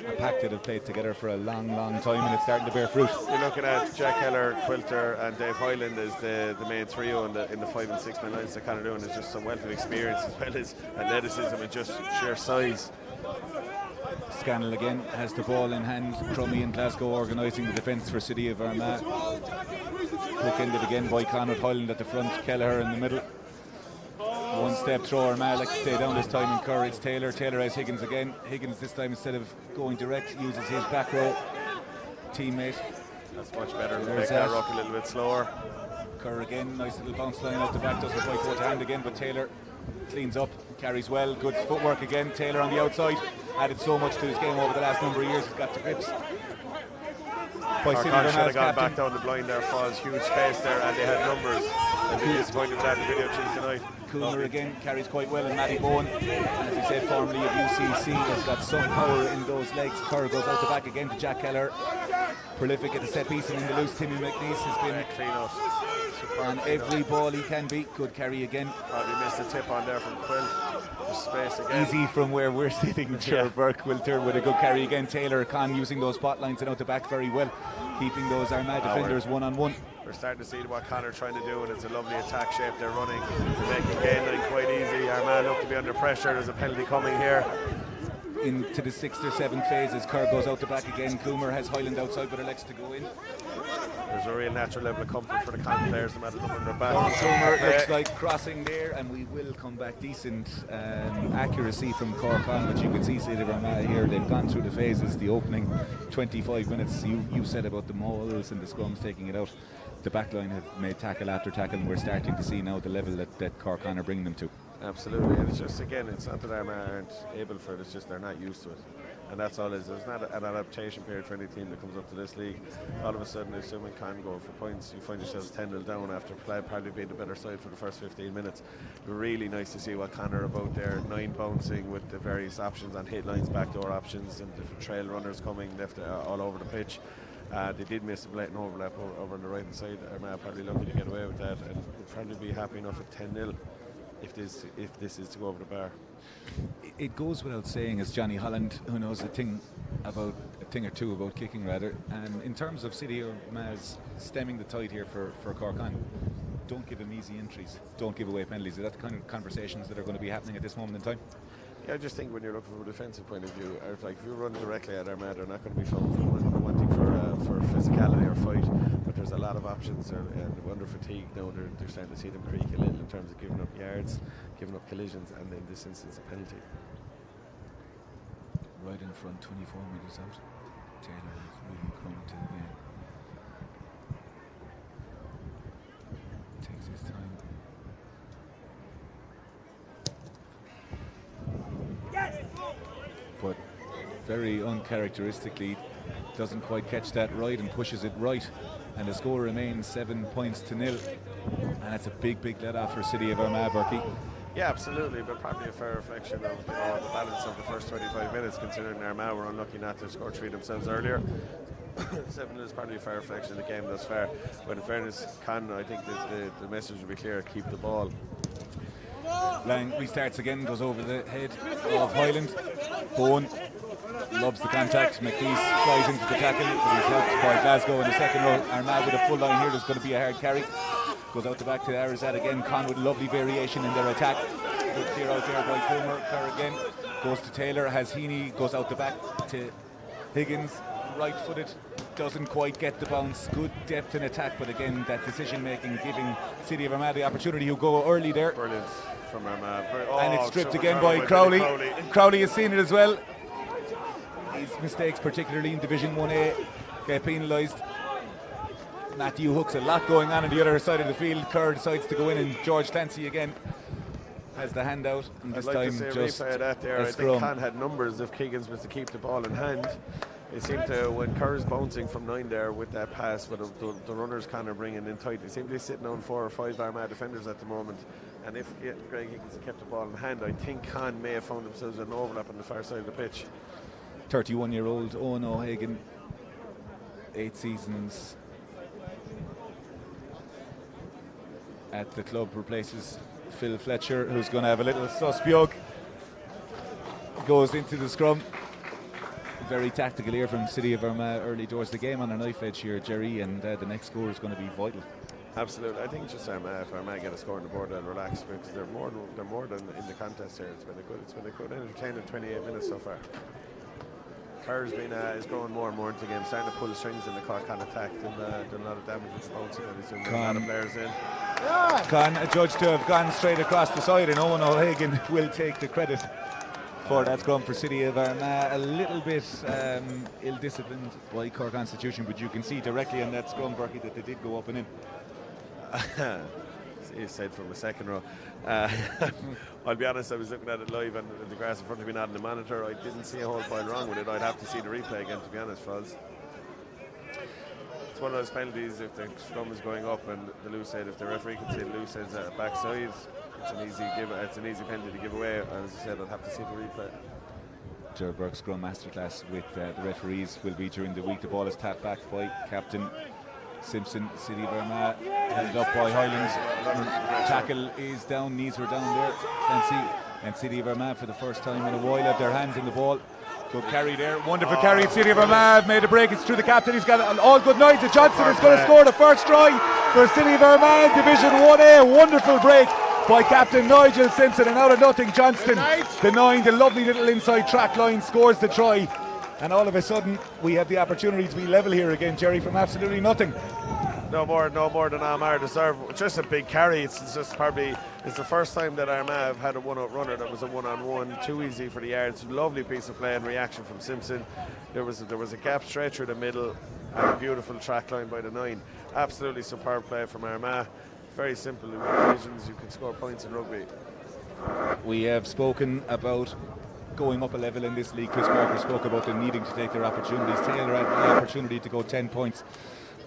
a pack that have played together for a long time, and it's starting to bear fruit. You're looking at Jack Keller, Quilter and Dave Hyland as the main trio in the 5 and 6 man lines. They're kind of doing is just some wealth of experience as well as athleticism and just sheer size. Scannell again has the ball in hand. Crummy and Glasgow organising the defence for City of Armagh. Hook-ended again by Conrad Hyland at the front, Kelleher in the middle. One step throw, Armagh like to stay down this time, and Kerr, it's Taylor has Higgins again. Higgins this time, instead of going direct, uses his back row teammate. That's much better. Make that rock a little bit slower. Kerr again, nice little bounce line out the back, doesn't quite go to hand again, but Taylor cleans up, carries well, good footwork again. Taylor on the outside, added so much to his game over the last number of years, he's got to grips. Cork Con should have gone back down the blind there, Falls, huge space there, and they had numbers. I'd be disappointed with that in the video choose tonight. Coomer again carries quite well, and Matty Bowen, as he said, formerly of UCC, has got some power in those legs. Kerr goes out the back again to Jack Keller, prolific at the set piece, and in the loose Timmy McNeese has been clean out on every ball he can be. Good carry again. Probably missed a tip on there from Quill. Space again. Easy from where we're sitting. Burke will turn with a good carry again. Taylor Con using those spot lines and out the back very well, keeping those Armagh defenders one-on-one. We're starting to see what Conor trying to do, and it's a lovely attack shape they're running. They're making gain line quite easy. Armagh look to be under pressure. There's a penalty coming here. Into the 6th or 7th phase as Kerr goes out the back again. Coomer has Hyland outside, but elects to go in. There's a real natural level of comfort for the Con players, no matter the number on their back. Coomer looks like crossing there, and we will come back. Decent accuracy from Cork Con, but you can see City of Armagh here. They've gone through the phases. The opening 25 minutes, you said about the mauls and the scrums taking it out. The backline have made tackle after tackle, and we're starting to see now the level that Cork Con are bringing them to. Absolutely, and it's just, again, it's not that Armagh aren't able for it, it's just they're not used to it. And that's all it is. There's not an adaptation period for any team that comes up to this league. All of a sudden, assuming Con go for points, you find yourselves 10-0 down after probably being the better side for the first 15 minutes. Really nice to see what Con are about there. 9 bouncing with the various options on hit lines, backdoor options, and different trail runners coming left all over the pitch. They did miss a blatant overlap over on the right hand side. Armagh probably lucky to get away with that, and would probably be happy enough at 10-0 if this is to go over the bar. It goes without saying, as Johnny Holland, who knows a thing or two about kicking rather, and in terms of City of Armagh's stemming the tide here for Cork Con, don't give them easy entries, don't give away penalties. Is that the kind of conversations that are going to be happening at this moment in time? Yeah, I just think when you're looking from a defensive point of view, like if you run directly at Armagh, they're not going to be wanting for physicality or fight, but there's a lot of options, and under fatigue now they're starting to see them creak a little in terms of giving up yards, giving up collisions, and in this instance a penalty. Right in front, 24 metres out. Taylor is really coming to the game. Takes his time. But very uncharacteristically doesn't quite catch that right and pushes it right, and the score remains 7 points to 0, and that's a big let off for City of Armagh, Burke. Yeah, absolutely, but probably a fair reflection of the balance of the first 25 minutes, considering Armagh were unlucky not to score 3 themselves earlier. 7 is probably a fair reflection of the game thus far, but in fairness, Con, I think that the message will be clear: keep the ball. Lang restarts again, goes over the head of Hyland. Bowen loves the contact. McNeese flies into the tackle, but he's helped by Glasgow in the second row. Armagh with a full line here. There's going to be a hard carry. Goes out the back to Arizat again. Con with lovely variation in their attack. Good clear out there by Comer. Kerr again. Goes to Taylor. Has Heaney. Goes out the back to Higgins. Right-footed. Doesn't quite get the bounce. Good depth in attack, but again, that decision-making giving City of Armagh the opportunity to go early there. Brilliant from Armagh. And it's stripped again by Crowley. Crowley has seen it as well. His mistakes, particularly in Division 1A, get penalised. Matthew Hook's a lot going on the other side of the field. Kerr decides to go in, and George Clancy again has the handout. And this time just replay of that there. I think Con had numbers if Keegan's was to keep the ball in hand. It seemed to, when Kerr's bouncing from 9 there with that pass, with the runners kind of bringing in tight, they seem to be sitting on 4 or 5 Armagh defenders at the moment. And if Greg Higgins had kept the ball in hand, I think Con may have found themselves an overlap on the far side of the pitch. 31-year-old Owen O'Hagan, 8 seasons at the club, replaces Phil Fletcher, who's going to have a little suspiog. Goes into the scrum. Very tactical here from City of Armagh early doors. The game on a knife edge here, Jerry, and the next score is going to be vital. Absolutely. I think just if Armagh get a score on the board, they'll relax, because they're more than in the contest here. It's been a good entertaining 28 minutes so far. Kerr's is growing more and more into the game, starting to pull the strings in the Cork Con attack, doing a lot of damage with the bouncing, and he's doing a lot of players in. Con adjudged to have gone straight across the side, and Owen O'Hagan will take the credit for that scrum for City of Armagh. A little bit ill-disciplined by Cork Constitution, but you can see directly on that scrum, Burke, that they did go up and in. He said from the second row. I'll be honest, I was looking at it live and the grass in front of me, not in the monitor. I didn't see a whole pile wrong with it. I'd have to see the replay again, to be honest, Frawley. It's one of those penalties if the scrum is going up and the loose side, if the referee can see the loose side at the backside, it's an easy penalty to give away. And as I said, I'd have to see the replay. Ger Burke scrum masterclass with the referees will be during the week. The ball is tapped back by Captain Simpson. City of Armagh held up by Highlands. Tackle is down, knees were down there. Clancy and City of Armagh for the first time in a while have their hands in the ball. Good carry there, wonderful carry. City of Armagh made a break. It's through the captain. He's got all good nights. Johnson is going to score the first try for City of Armagh, Division 1A. Wonderful break by Captain Nigel Simpson, and out of nothing, Johnston, the 9, the lovely little inside track line, scores the try. And all of a sudden, we have the opportunity to be level here again, Jerry, from absolutely nothing. No more than Armagh deserve. Just a big carry. It's the first time that Armagh have had a one-out runner that was a one-on-one. Too easy for the yards. Lovely piece of play and reaction from Simpson. There was a gap straight through the middle and a beautiful track line by the 9. Absolutely superb play from Armagh. Very simple. In divisions, you can score points in rugby. We have spoken about going up a level in this league. Chris Parker spoke about them needing to take their opportunities. Taylor had the opportunity to go 10 points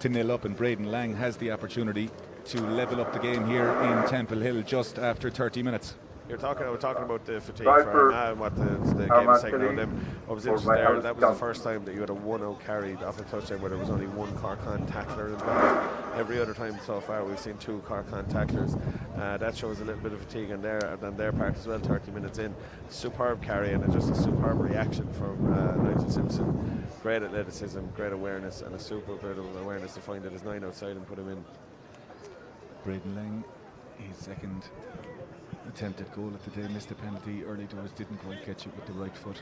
to nil up, and Braden Lang has the opportunity to level up the game here in Temple Hill just after 30 minutes. We're talking about the fatigue for Armagh and what the game is taking on them. I was interested there, that was the first time that you had a 1-0 carry off a touchdown where there was only one Cork Con tackler involved. Every other time so far we've seen 2 Cork Con tacklers. That shows a little bit of fatigue on their part as well, 30 minutes in. Superb carry and just a superb reaction from Nigel Simpson. Great athleticism, great awareness, and a super bit of awareness to find that his 9 outside and put him in. Braden Lang, his second attempted goal of the day, missed the penalty early doors, didn't quite catch it with the right foot.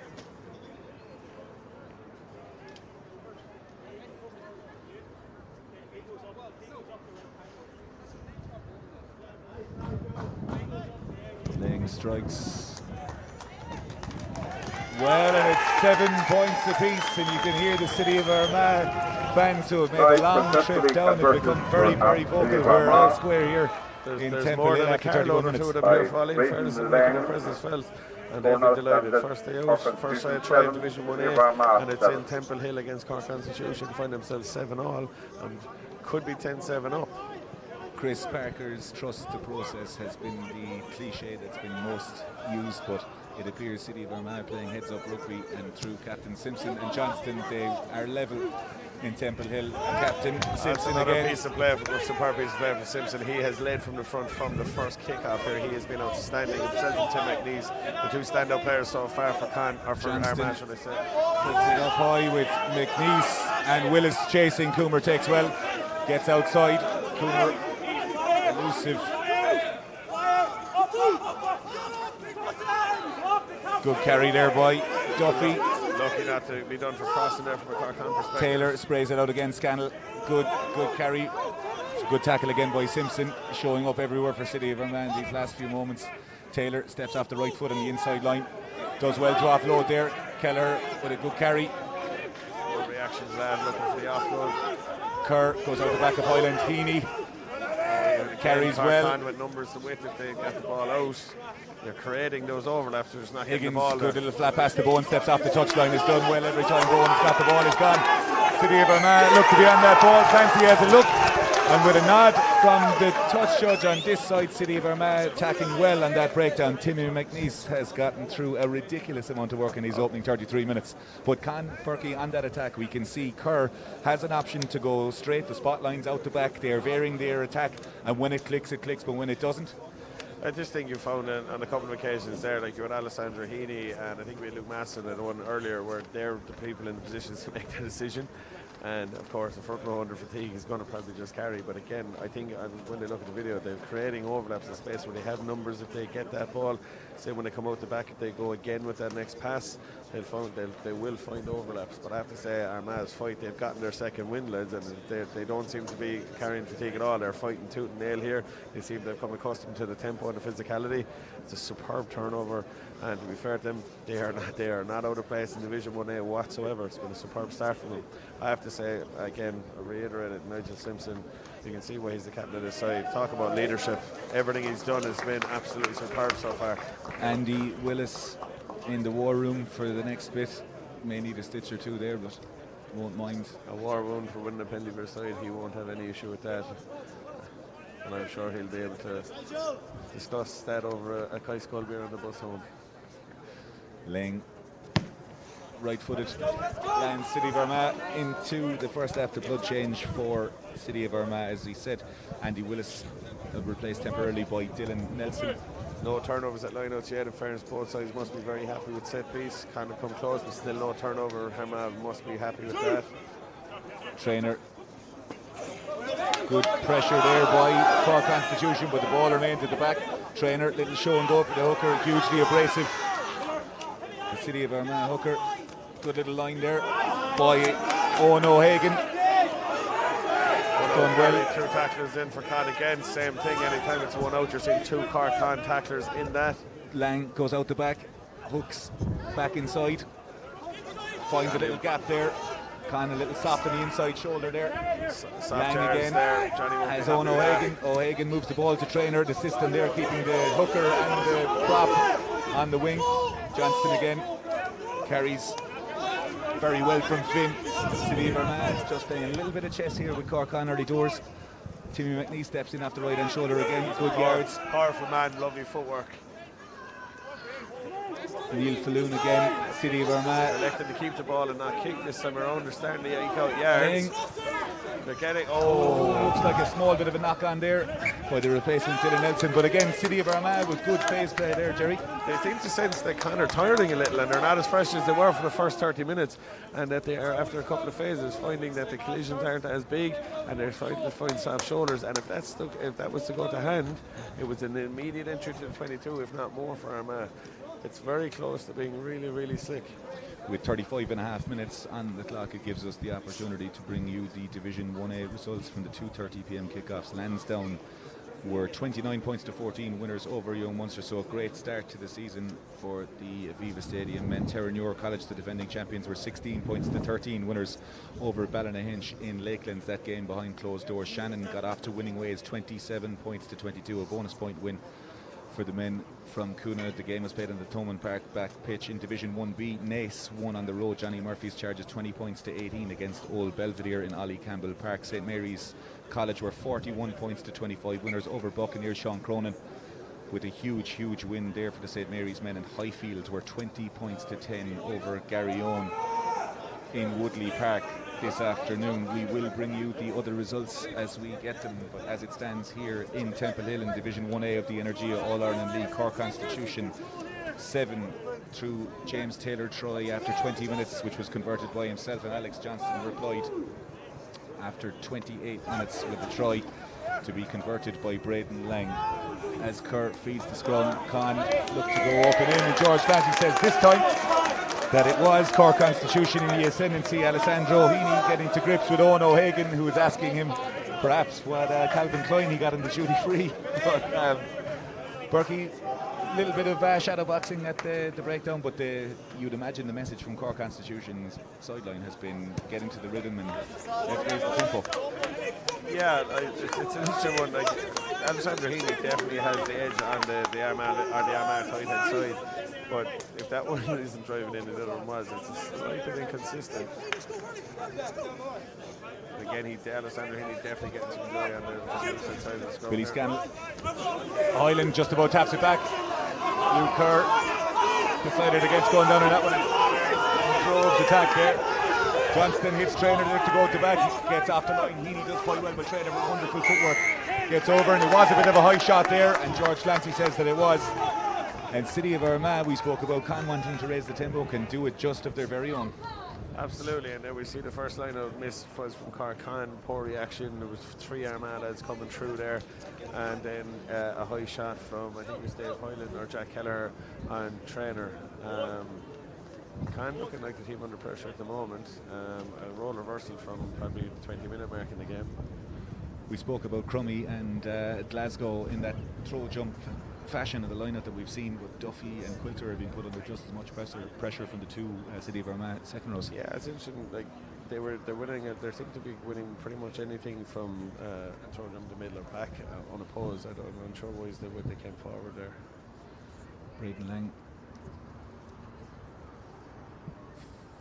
Lang strikes well, and it's 7 points apiece, and you can hear the City of Armagh fans who have made a long trip down have become very, very vocal. We're all square here. There's more than a carload or two of them here, Frawley. Fairness and making their presence felt, and they've been delighted. First day out, first try of Division 1A, and it's in Temple Hill against Cork Constitution. Find themselves 7-all and could be 10-7 up. Chris Parker's trust the process has been the cliche that's been most used, but it appears City of Armagh playing heads up rugby, and through Captain Simpson and Johnston they are level. in Temple Hill. Captain Simpson another again. Superb piece of play for Simpson. He has led from the front from the first kick-off here. He has been outstanding. Himself and Tim McNeese, the two standout players so far for Con, or for Armagh, should I say. Puts it up high with McNeese and Willis chasing. Coomer takes well, gets outside. Coomer elusive. Good carry there by Duffy. Lucky not to be done for crossing there from a Cork Con perspective. Taylor sprays it out again. Scannell. Good carry. It's a good tackle again by Simpson, showing up everywhere for City of Armagh in these last few moments. Taylor steps off the right foot on the inside line. Does well to offload there. Kelleher with a good carry. Good reaction to that, looking for the offload. Kerr goes out the back of Highland. Heaney carries well. Con with numbers and width if they get the ball out. They're creating those overlaps. They're just not hitting Higgins, the ball. good little flat pass to Bowen, steps off the touchline. Is done well every time Bowen's got the ball. He's gone. City of Armagh look to be on that ball. Clancy has a look, and with a nod from the touch judge on this side, City of Armagh attacking well on that breakdown. Timmy McNeese has gotten through a ridiculous amount of work in his opening 33 minutes. But Con Perky on that attack, we can see Kerr has an option to go straight. The spot line's out the back. They are varying their attack, and when it clicks, but when it doesn't. I just think you found on a couple of occasions there, like you had Alessandro Heaney and I think we had Luke Masson at one earlier, where they're the people in the positions to make the decision. And of course, the front row under fatigue is going to probably just carry. But again, I think when they look at the video, they're creating overlaps in space where they have numbers. If they get that ball, say when they come out the back, if they go again with that next pass, they will find overlaps. But I have to say, Armagh's fight, they've gotten their second win, lads, and they don't seem to be carrying fatigue at all. They're fighting tooth and nail here. They seem to have come accustomed to the tempo and the physicality. It's a superb turnover, and to be fair to them, they are not out of place in Division 1A whatsoever. It's been a superb start for them. I have to say, again, I reiterate it, Nigel Simpson, you can see why he's the captain of this side. Talk about leadership. Everything he's done has been absolutely superb so far. Andy Willis in the war room for the next bit. May need a stitch or two there, but won't mind. A war room for winning a Pendyver side, he won't have any issue with that. And I'm sure he'll be able to discuss that over a Kai Skull beer on the bus home. Lang, right-footed, lands City of Armagh into the first half. The blood change for City of Armagh, as he said. Andy Willis replaced temporarily by Dylan Nelson. No turnovers at lineouts yet. In fairness, both sides must be very happy with set piece. Kind of come close, but still no turnover. Armagh must be happy with that. Trainer. Good pressure there by Cork Constitution, but the ball remains at the back. Trainer, little show and go for the hooker, hugely abrasive. The City of Armagh hooker, good little line there by Owen O'Hagan. Done well. Two tacklers in for Con again. Same thing. Anytime it's one out, you're seeing two Cork Con tacklers in that. Lang goes out the back, hooks back inside, finds a little gap there. Con a little soft on the inside shoulder there. Lang again there. has Owen O'Hagan. O'Hagan moves the ball to Trainer. The system there keeping the hooker and the prop on the wing. Johnston again carries very well from Finn. City of Armagh just playing a little bit of chess here with Cork Con early doors. Timmy McNeese steps in off the right hand shoulder again. Good yards. Powerful man, lovely footwork. Neil Falloon again. City of Armagh Elected to keep the ball and not kick this time around. They're starting to eke out yards. They're getting, looks like a small bit of a knock on there by the replacement Dylan Nelson. But again, City of Armagh with good phase play there, Jerry. They seem to sense that Con are tiring a little and they're not as fresh as they were for the first 30 minutes, and that they are, after a couple of phases, finding that the collisions aren't as big and they're starting to find soft shoulders. And if that was to go to hand, it was an immediate entry to the 22, if not more, for Armagh. It's very close to being really, really slick. With 35 and a half minutes on the clock, it gives us the opportunity to bring you the Division 1A results from the 2:30 p.m. kickoffs. Lansdowne were 29 points to 14 winners over Young Munster, so a great start to the season for the Aviva Stadium men. Terranure College, the defending champions, were 16 points to 13 winners over Ballynahinch in Lakelands. That game behind closed doors. Shannon got off to winning ways, 27 points to 22, a bonus point win for the men from Coona. The game was played on the Thomond Park back pitch. In Division 1B, Naas won on the road. Johnny Murphy's charges 20 points to 18 against Old Belvedere in Ollie Campbell Park. St Mary's College were 41 points to 25 winners over Buccaneers. Sean Cronin with a huge win there for the St Mary's men. And Highfield were 20 points to 10 over Garryowen. in Woodley Park this afternoon. We will bring you the other results as we get them, but as it stands here in Temple Hill in Division 1A of the Energia All-Ireland League, Cork Constitution 7 through James Taylor Troy after 20 minutes, which was converted by himself, and Alex Johnston replied after 28 minutes with the try to be converted by Braden Lang. As Kerr feeds the scrum, Con looked to go open in, and George Clancy says this time that it was Cork Constitution in the ascendancy. Alessandro Heaney getting to grips with Owen O'Hagan, who was asking him perhaps what Calvin Klein he got in the duty free. But Burke, a little bit of shadow boxing at the breakdown, but you'd imagine the message from Cork Constitution's sideline has been getting to the rhythm and let's raise the tempo. Yeah, it's an interesting one. Like, Alessandro Heaney definitely has the edge on the Armagh tight hand side, but if that one isn't driving in, the other one was. It's a slight bit inconsistent. Again, Alessandro Heaney definitely getting some joy on the side of the scrum. Billy Scannell. Highland just about taps it back. Luke Kerr decided against going down on that one. Droves attack there. Johnston hits Trainer to go to back, gets off the line. Heaney does quite well, but Trainer with wonderful footwork gets over, and it was a bit of a high shot there, and George Clancy says that it was. And City of Armagh, we spoke about Con wanting to raise the tempo, can do it just of their very own. Absolutely, and then we see the first line of miss was from Cork Con, poor reaction. There was 3 Armagh lads coming through there, and then a high shot from, I think it was Dave Hyland or Jack Kelleher on Trainer. Con looking like the team under pressure at the moment. A role reversal from probably the 20-minute mark in the game. We spoke about Crummy and Glasgow in that throw jump fashion of the lineup that we've seen, but Duffy and Quilter have been put under just as much pressure from the two City of Armagh second rows. Yeah, it's interesting. Like they're winning. They seem to be winning pretty much anything from throwing them the middle or back unopposed. I'm unsure why they came forward there. Braden Lang,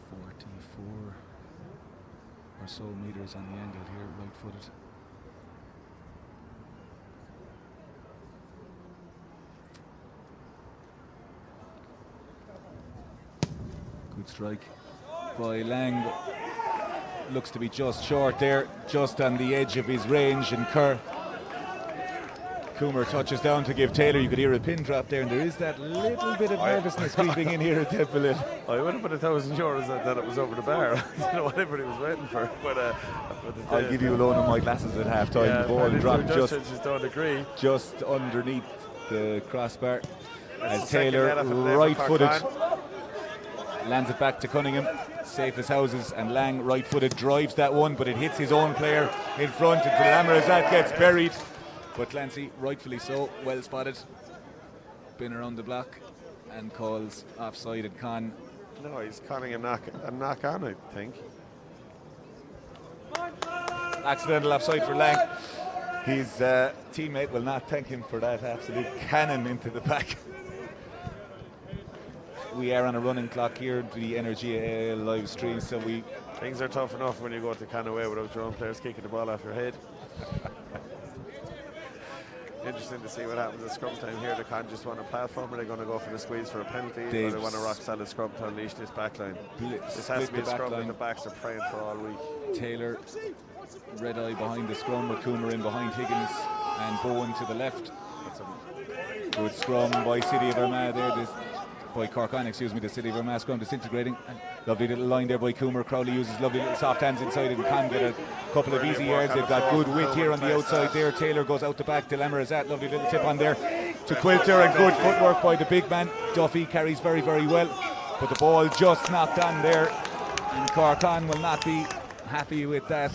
44 or so meters on the angle here, right-footed. Good strike by Lang, looks to be just short there, just on the edge of his range, and Coomer touches down to give Taylor. You could hear a pin drop there, and there is that little bit of nervousness creeping in here at Temple Hill. I would have put €1,000 that it was over the bar. I don't know what everybody was waiting for, but I'll give you a loan of my glasses at half time. Yeah, the ball dropped don't agree. just underneath the crossbar as the Taylor, right-footed, lands it back to Cunningham, safe as houses, and Lang, right-footed, drives that one, but it hits his own player in front, and Lamorazat gets buried. But Clancy, rightfully so, well spotted, been around the block, and calls offside at Con. No, he's calling a knock on, I think. Accidental offside for Lang. His teammate will not thank him for that absolute cannon into the back. We are on a running clock here to the Energia live stream, so things are tough enough when you go to Canaway without your own players kicking the ball off your head. Interesting to see what happens at scrum time here. The Con just want a platform. Are they going to go for the squeeze for a penalty, or they want a rock solid scrum to unleash this back line? This has to be a scrum that the backs are praying for all week. Taylor, red eye behind the scrum, with Coomer in behind Higgins, and Bowen to the left. That's a good scrum by City of Armagh there. By Cork Con, excuse me, the City of Armagh scrum disintegrating. Lovely little line there by Coomer. Crowley uses lovely little soft hands inside and can get a couple of easy yards. They've got good width here on the outside there. Taylor goes out the back to Lamorazat. Lovely little tip on there to Quilter, and good footwork by the big man. Duffy carries very, very well, but the ball just knocked on there, and Cork Con will not be happy with that.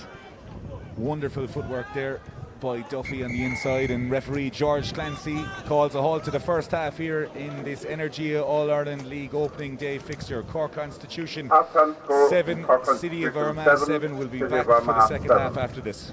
Wonderful footwork there by Duffy on the inside, and referee George Clancy calls a halt to the first half here in this Energia All-Ireland League opening day fixture. Cork Constitution 7, City of Armagh 7. Will be back for the second half after this.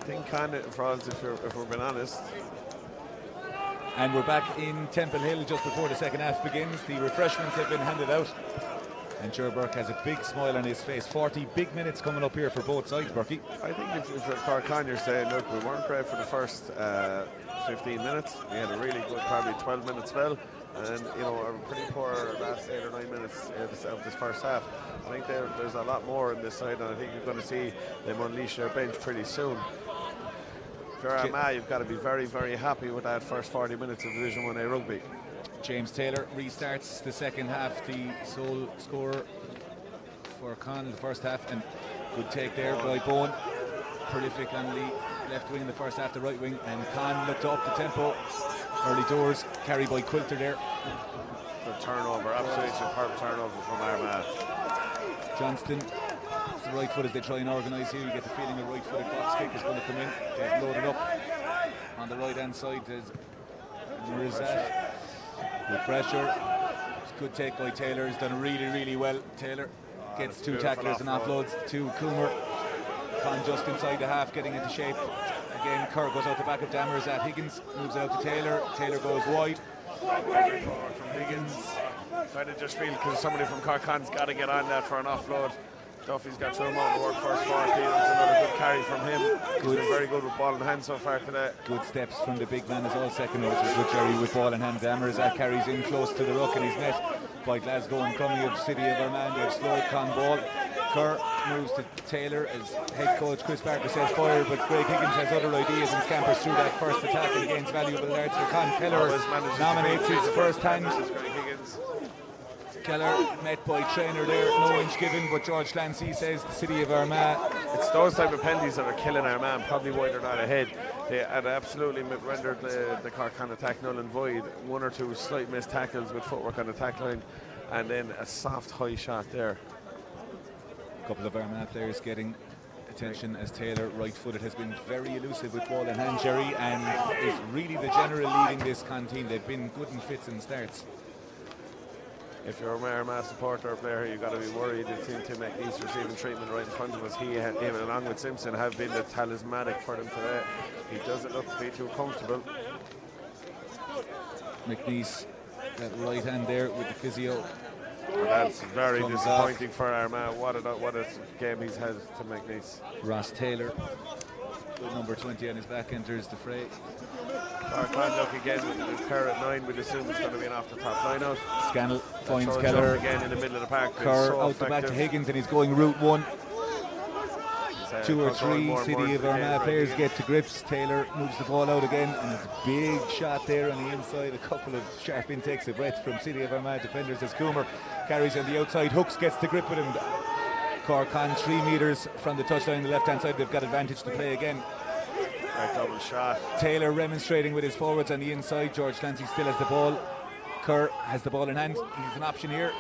think Con frauds, if we're being honest. And we're back in Temple Hill just before the second half begins. The refreshments have been handed out. And Burke has a big smile on his face. 40 big minutes coming up here for both sides, Burke. I think if you're Cork Con, you're saying, look, we weren't great for the first 15 minutes. We had a really good, probably 12-minute spell. And, you know, a pretty poor last 8 or 9 minutes of this first half. I think there's a lot more on this side, and I think you're going to see them unleash their bench pretty soon. If you're Armagh, you've got to be very, very happy with that first 40 minutes of Division 1A rugby. James Taylor restarts the second half, the sole scorer for Con in the first half, and good take there by Bowen. Prolific on the left wing in the first half, the right wing, and Con looked up the tempo. Early doors, carry by Quilter there. Good turnover, absolutely superb turnover from Armagh. Johnston, it's the right foot as they try and organise here. You get the feeling the right footed box kick is going to come in. They've loaded up on the right hand side. There's Marizat. Good pressure. It's a good take by Taylor. He's done really, really well. Taylor gets two tacklers and offloads to Coomer. Con just inside the half, getting into shape. Again, Kerr goes out the back of Marizat. Higgins moves out to Taylor. Taylor goes wide. From Higgins. Trying to just feel because somebody from Cork Con's got to get on that for an offload. Duffy's got through him out the work first 40. That's another good carry from him. He's been very good with ball in hand so far today. Good steps from the big man as well. Second row was good Jerry with ball in hand. Marizat carries in close to the ruck and he's met by Glasgow and Crummy of City of Armagh. They've slowed Con ball. Kerr moves to Taylor as head coach Chris Barker says fire, but Greg Higgins has other ideas and scampers through that first attack and gains valuable yards for Con. Keller nominates his first hand. Keller met by trainer there, no inch given, but George Clancy says the City of Armagh. It's those type of penalties that are killing Armagh, and probably why they're not ahead. They had absolutely rendered the Cork Con attack null and void. One or two slight missed tackles with footwork on the tack line, and then a soft high shot there. A couple of Armagh players getting attention as Taylor, right-footed, has been very elusive with ball in hand, Jerry, and is really the general leading this Con team. They've been good in fits and starts. If you're a Armagh supporter or player, you've got to be worried. It seems to make these receiving treatment right in front of us. Him along with Simpson have been the talismanic for them today. He doesn't look to be too comfortable. McNeese, that right hand there with the physio. And that's very disappointing for Armagh. What a game he's had to McNeese. Ross Taylor, good number 20 on his back, enters the fray. Cork Con look again with Kerr at 9. We'd assume it's going to be an off the top line out. Scannell finds Keller again in the middle of the park. Kerr so out the back to Higgins and he's going route one. 2 or 3 City of Armagh players get to grips. Taylor moves the ball out again and it's a big shot there on the inside. A couple of sharp intakes of breath from City of Armagh defenders as Coomer carries on the outside. Hooks gets to grip with him. Cork Con 3 metres from the touchline on the left hand side. They've got advantage to play again. Double shot. Taylor remonstrating with his forwards on the inside. George Clancy still has the ball. Kerr has the ball in hand. He's an option here.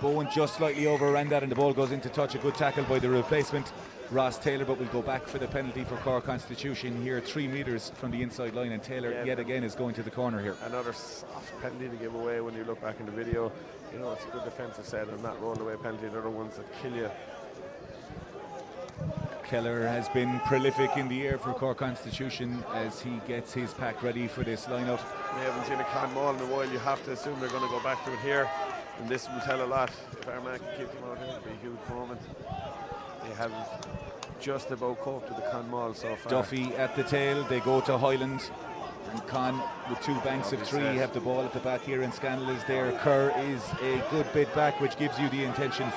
Bowen just slightly overran that and the ball goes into touch. A good tackle by the replacement, Ross Taylor, but we'll go back for the penalty for Cork Constitution here. 3 metres from the inside line and Taylor yet again is going to the corner here. Another soft penalty to give away when you look back in the video. You know, it's a good defensive set and not rolling away penalty. They're the ones that kill you. Keller has been prolific in the air for Cork Constitution as he gets his pack ready for this line-out. We haven't seen a Con maul in a while. You have to assume they're going to go back to it here, and this will tell a lot. If Armagh can keep them out here, it'll be a huge moment. They have just about coped with the Con maul so far. Duffy at the tail, they go to Highland, and Con with 2 banks of 3 have the ball at the back here, and Scannell is there. Kerr is a good bit back, which gives you the intention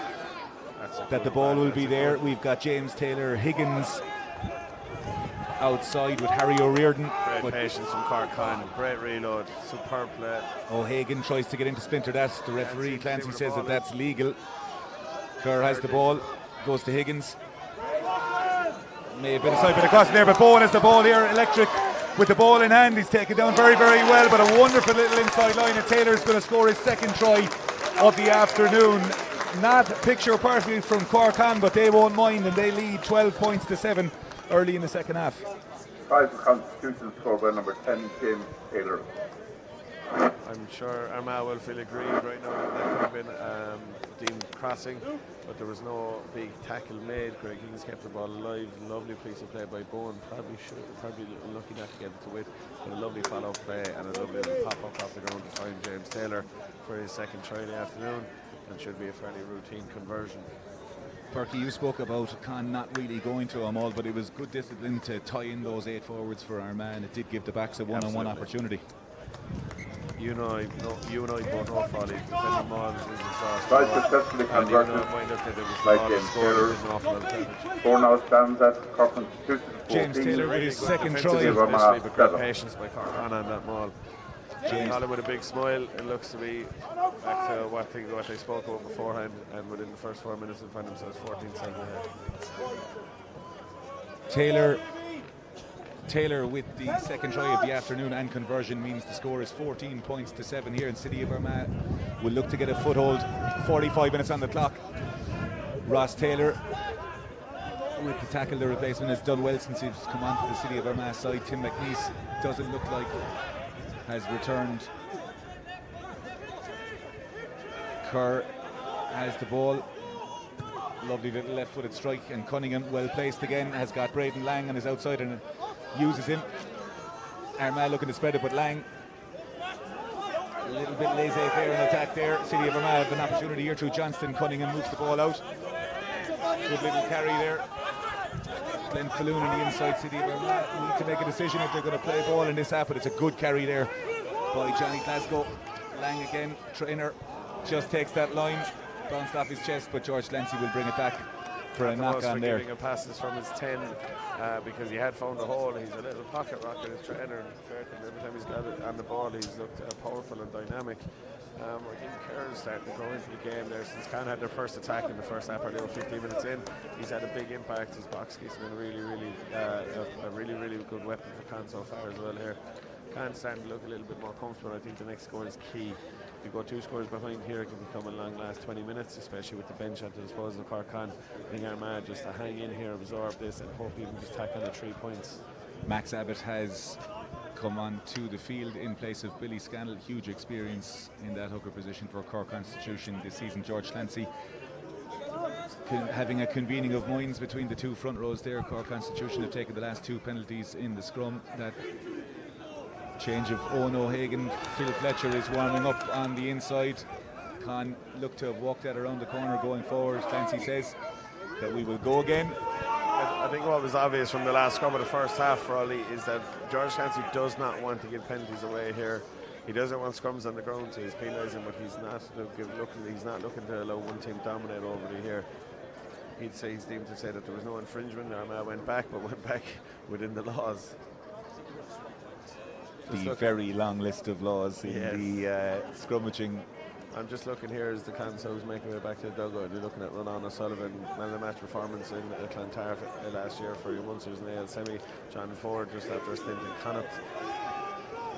that the ball will be there. We've got James Taylor, Higgins outside with Harry O'Riordan. Great patience from Cork Con, great reload, superb play. O'Hagan tries to get in to splinter that. The referee Clancy says that that's legal. Kerr has the ball, goes to Higgins. May have been a side bit across there, but Bowen has the ball here. Electric with the ball in hand. He's taken down very, very well, but a wonderful little inside line, and Taylor's going to score his 2nd try of the afternoon. Not picture perfect from Cork Con, but they won't mind, and they lead 12 points to 7 early in the second half. Try for Constitution scored by number 10, James Taylor. I'm sure Armagh will feel aggrieved right now that could have been deemed crossing, but there was no big tackle made. Greg Higgins kept the ball alive. Lovely piece of play by Bowen. Probably lucky not to get it to Witt, but a lovely follow-up play and a lovely little pop-up off the ground to find James Taylor for his second try in the afternoon, and should be a fairly routine conversion. Burke, you spoke about Con not really going to them all, but it was good discipline to tie in those 8 forwards for Armagh, and it did give the backs a one-on-one opportunity. You and I both know Frawley defending Maul is exhausting. Right, successfully converted. Like James Taylor. 4 now stands at Cork Con. James Taylor with his second try. But great patience by Cork Con on that Maul. James Colin with a big smile. It looks to be back to what they spoke about beforehand, and within the first 4 minutes, they find themselves 14 seconds ahead. Taylor with the second try of the afternoon and conversion means the score is 14 points to 7 here in City of Armagh. Will look to get a foothold. 45 minutes on the clock. Ross Taylor with the tackle. The replacement has done well since he's come on to the City of Armagh side. Tim McNeese doesn't look like has returned. Kerr has the ball. Lovely little left-footed strike, and Cunningham, well placed again, has got Braden Lang on his outside and uses him. Armagh looking to spread it, but Lang a little bit laissez-faire in attack there. City of Armagh have an opportunity here through Johnston. Cunningham moves the ball out. Good little carry there. Glenn Falloon on the inside. City of Armagh need to make a decision if they're going to play ball in this half, but it's a good carry there by Johnny Glasgow. Lang again, trainer, just takes that line, bounced off his chest, but George Lancy will bring it back for a knock on there. Giving a passes from his 10 because he had found a hole. He's a little pocket rocket, his trainer, and every time he's got it on the ball, he's looked powerful and dynamic. I think Kerr's starting to go into the game there since Con had their first attack in the first half, or 15 minutes in. He's had a big impact. His box kick's been a really good weapon for Con so far as well here. Con starting to look a little bit more comfortable. I think the next score is key. If you go 2 scores behind here, it can become a long last 20 minutes, especially with the bench at the disposal of Cork Con. I think Armagh just to hang in here, absorb this, and hope he can just tack on the 3 points. Max Abbott has come on to the field in place of Billy Scannell. Huge experience in that hooker position for Cork Constitution this season. George Lancy having a convening of minds between the 2 front rows there. Cork Constitution have taken the last 2 penalties in the scrum. That change of Owen O'Hagan. Phil Fletcher is warming up on the inside. Con look to have walked that around the corner going forward. Clancy says that we will go again. I think what was obvious from the last scrum of the first half, Frawley, is that George Clancy does not want to give penalties away here. He doesn't want scrums on the ground, so he's penalising, but he's not looking to allow one team dominate over here. He'd deemed to say that there was no infringement. Armagh went back within the laws. The very long list of laws in the scrummaging. I'm just looking here as the Consols making their way back to the dugout. You're looking at Ronan O'Sullivan, man of the match performance in Clontarf last year for your Munsters in the AL semi. John Ford just after a stint in Connacht.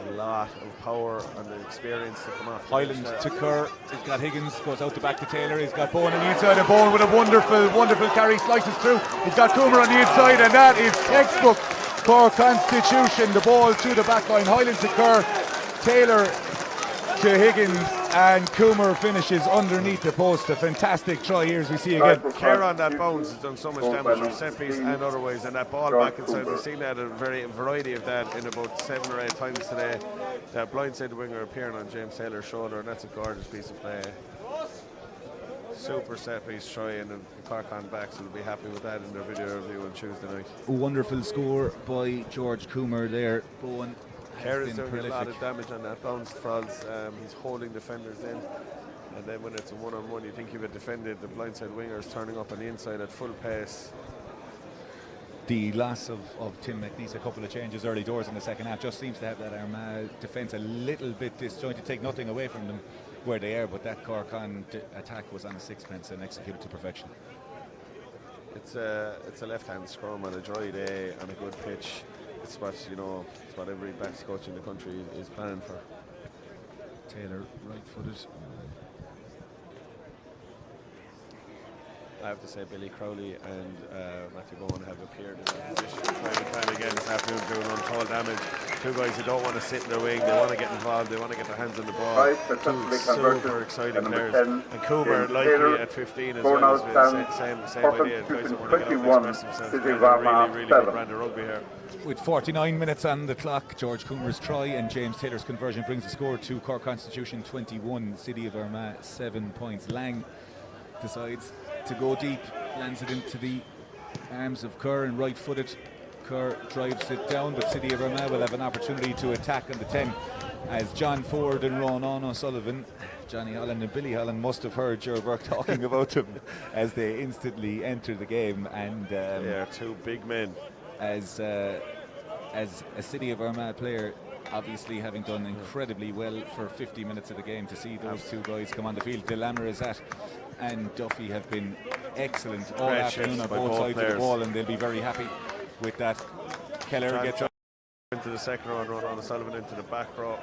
A lot of power and the experience to come off. Highland to Kerr. He's got Higgins, goes out the back to Taylor. He's got Bowen on the inside, and Bowen with a wonderful carry, slices through. He's got Coomer on the inside, and that is textbook Cork Constitution. The ball to the back line. Highland to Kerr, Taylor to Higgins, and Coomer finishes underneath the post. A fantastic try here as we see again. Kerr on that bounce has done so much damage from set piece and otherwise, and that ball back inside, we've seen that a variety of that in about 7 or 8 times today. That blindside winger appearing on James Taylor's shoulder, and that's a gorgeous piece of play. Super set piece try, and the Cork Con backs will be happy with that in their video review on Tuesday night. A wonderful score by George Coomer there. Bowen Kerr is doing a lot of damage on that bounce, Frauds. He's holding defenders in, and then when it's a one-on-one, you think you've defended the blindside wingers turning up on the inside at full pace. The loss of Tim McNeese, a couple of changes early doors in the second half, just seems to have that Armagh defence a little bit disjointed. Take nothing away from them where they are, but that Cork Con attack was on a sixpence and executed to perfection. It's a left-hand scrum on a dry day on a good pitch. It's what every backs coach in the country is planning for. Taylor right-footed. I have to say Billy Crowley and Matthew Bowen have appeared in that position time and time again this afternoon, doing untold damage. Two guys who don't want to sit in their wing, they want to get involved, they want to get their hands on the ball. Two super exciting players. And Coomer, likely at 15 as well, same idea. Guys that want to get up and express themselves. Really good brand of rugby here. With 49 minutes on the clock, George Coomer's try and James Taylor's conversion brings the score to Cork Constitution 21, City of Armagh 7 points. Lang decides to go deep, lands it into the arms of Kerr and right-footed. Kerr drives it down, but City of Armagh will have an opportunity to attack on the 10 as John Ford and Ronan O'Sullivan, Johnny Holland and Billy Holland must have heard Joe Burke talking about them as they instantly enter the game. And they are two big men. As a City of Armagh player, obviously having done incredibly well for 50 minutes of the game, to see those two guys come on the field. Delamour and Duffy have been excellent all afternoon on both sides of the ball, and they'll be very happy with that. Keller gets up into the second row and Ronan O'Sullivan into the back row.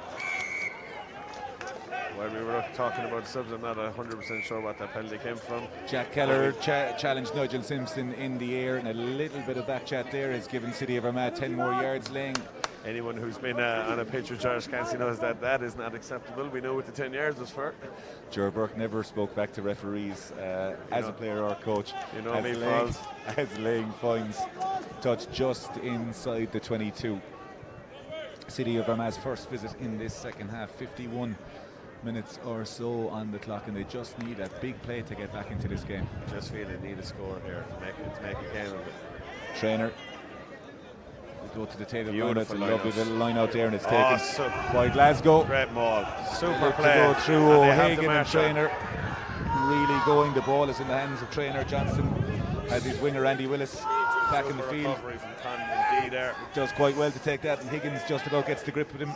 While we were talking about subs, I'm not 100% sure what that penalty came from. Jack Keller challenged Nigel Simpson in the air, and a little bit of that chat there has given City of Armagh 10 more yards. Lang. Anyone who's been on a pitch with George Cassidy knows that that is not acceptable. We know what the 10 yards was for. Ger Burke never spoke back to referees as a player or coach. You know me, Falls. As Lang finds touch just inside the 22. City of Armagh's first visit in this second half, 51 minutes or so on the clock, and they just need a big play to get back into this game. Just feel they need a score here to make a game of it. Trainer. Go to the Taylor line. It's a lovely little line out there, and it's taken by Glasgow. Great maul. Super play. To go through O'Hagan and Trainer. Really going. The ball is in the hands of Trainer. Johnston has his winger Andy Willis back in the field. There. Does quite well to take that, and Higgins just about gets the grip with him.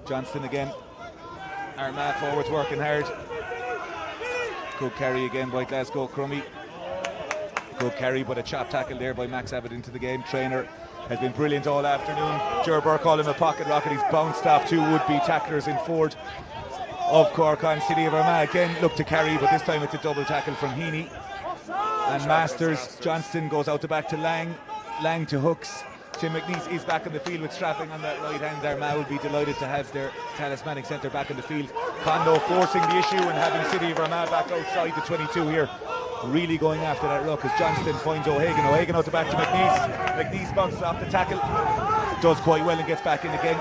Johnston again. Armagh forwards working hard. Good carry again by Glasgow. Crummy. Good carry, but a chop tackle there by Max Abbott into the game. Trainer has been brilliant all afternoon. Ger Burke called him a pocket rocket. He's bounced off two would-be tacklers in Ford of Cork Con. City of Armagh again look to carry, but this time it's a double tackle from Heaney and Masters. Johnston goes out the back to Lang. Lang to Hooks. Tim McNeese is back in the field with strapping on that right hand. Armagh will be delighted to have their talismanic centre back in the field. Kondo forcing the issue and having City of Armagh back outside the 22 here. Really going after that ruck as Johnston finds O'Hagan. O'Hagan out the back to McNeese. McNeese bounces off the tackle. Does quite well and gets back in again.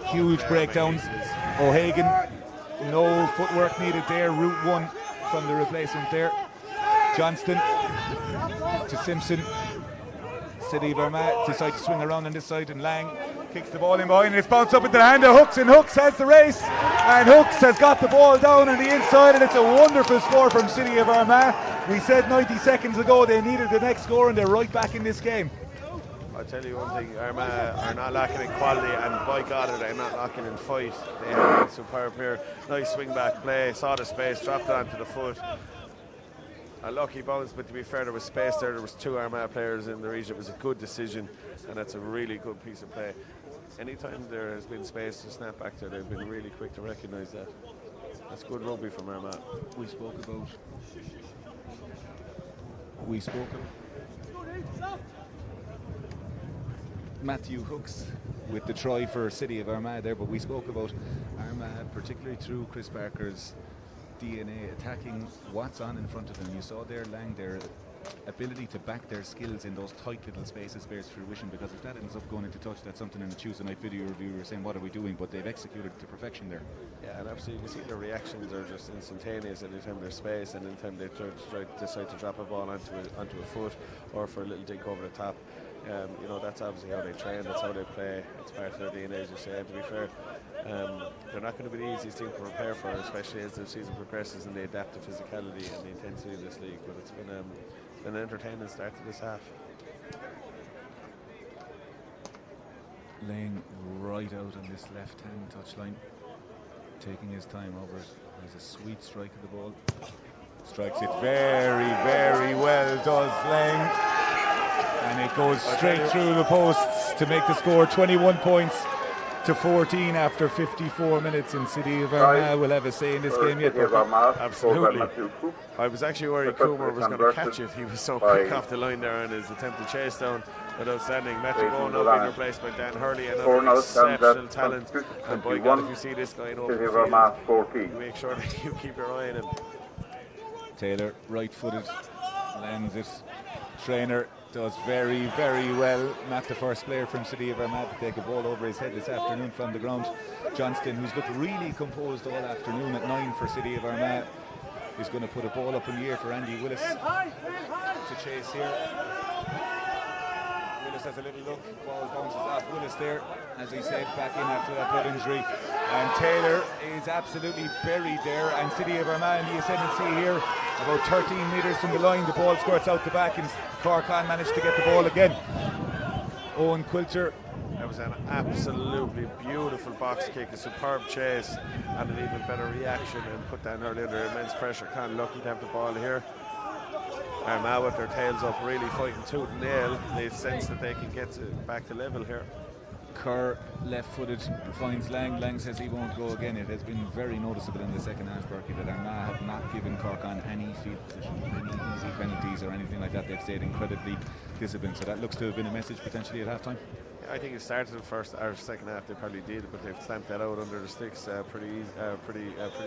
Huge breakdowns. O'Hagan, no footwork needed there. Route one from the replacement there. Johnston to Simpson. City of Armagh decide to swing around on this side, and Lang kicks the ball in behind, and it's bounced up into the hand of Hooks, and Hooks has the race, and Hooks has got the ball down on the inside, and it's a wonderful score from City of Armagh. We said 90 seconds ago they needed the next score, and they're right back in this game. I'll tell you one thing, Armagh are not lacking in quality, and by God they're not lacking in fight. They have a superb player. Nice swing back play, saw the space, dropped it onto the foot. A lucky bounce, but to be fair, there was space there. There was two Armagh players in the region. It was a good decision, and that's a really good piece of play. Anytime there has been space to snap back there, they've been really quick to recognise that. That's good rugby from Armagh. We spoke about Matthew Hooks with the try for City of Armagh there, but we spoke about Armagh, particularly through Chris Barker's DNA, attacking what's on in front of them. You saw there Lang, their ability to back their skills in those tight little spaces bears fruition, because if that ends up going into touch, that's something in the Tuesday night video review we were saying, what are we doing? But they've executed it to perfection there. Yeah, and absolutely, you can see their reactions are just instantaneous anytime there's space, and anytime they decide to drop a ball onto a foot or for a little dink over the top. You know, that's obviously how they train, that's how they play, it's part of their DNA, as you say. And to be fair, they're not going to be the easiest thing to prepare for, especially as the season progresses and they adapt to physicality and the intensity of this league. But it's been an entertaining start to this half. Laying right out on this left-hand touchline, taking his time over it. There's a sweet strike of the ball. Strikes it very, very well, does Lang. And it goes straight through the posts to make the score 21 points 14 after 54 minutes, and City of Armagh will have a say in this game yet. Absolutely. I was actually worried Coomer was going to catch it. He was so quick off the line there, and his attempt to chase down but outstanding. Matthew Bowen now being replaced by Dan Hurley, another exceptional talent. And by God, if you see this guy in open field, you make sure that you keep your eye on him. Taylor, right-footed, lands it. Trainer does very, very well. Not the first player from City of Armagh to take a ball over his head this afternoon from the ground. Johnston, who's looked really composed all afternoon at 9 for City of Armagh, is going to put a ball up in the air for Andy Willis to chase here. Willis has a little look, ball bounces off Willis there, as he said, back in after that blood injury. And Taylor is absolutely buried there, and City of Armagh in the ascendancy here, about 13 metres from the line. The ball squirts out the back, and Cork Con managed to get the ball again. Owen Quilter. That was an absolutely beautiful box kick, a superb chase, and an even better reaction, and put down early under immense pressure. Con lucky to have the ball here. Armagh with their tails up, really fighting tooth and nail. They sense that they can get back to level here. Kerr, left-footed, finds Lang. Lang says he won't go again. It has been very noticeable in the second half, Burke, that Armagh have not given Cork Con any field position, any easy penalties or anything like that. They've stayed incredibly disciplined. So that looks to have been a message potentially at half-time. I think it started the first or second half. They probably did, but they've stamped that out under the sticks pretty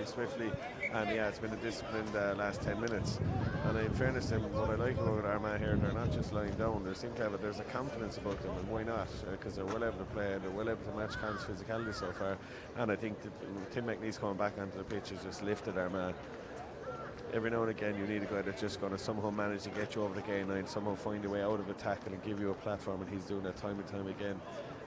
swiftly. And yeah, it's been a disciplined last 10 minutes. And in fairness to them, what I like about Armagh here, they're not just lying down. They seem to have there's a confidence about them, and why not? Because they're well able to play, and they're well able to match Con's physicality so far. And I think that Tim McNeese coming back onto the pitch has just lifted Armagh. Every now and again you need a guy that's just going to somehow manage to get you over the game line, somehow find a way out of a tackle and give you a platform, and he's doing that time and time again.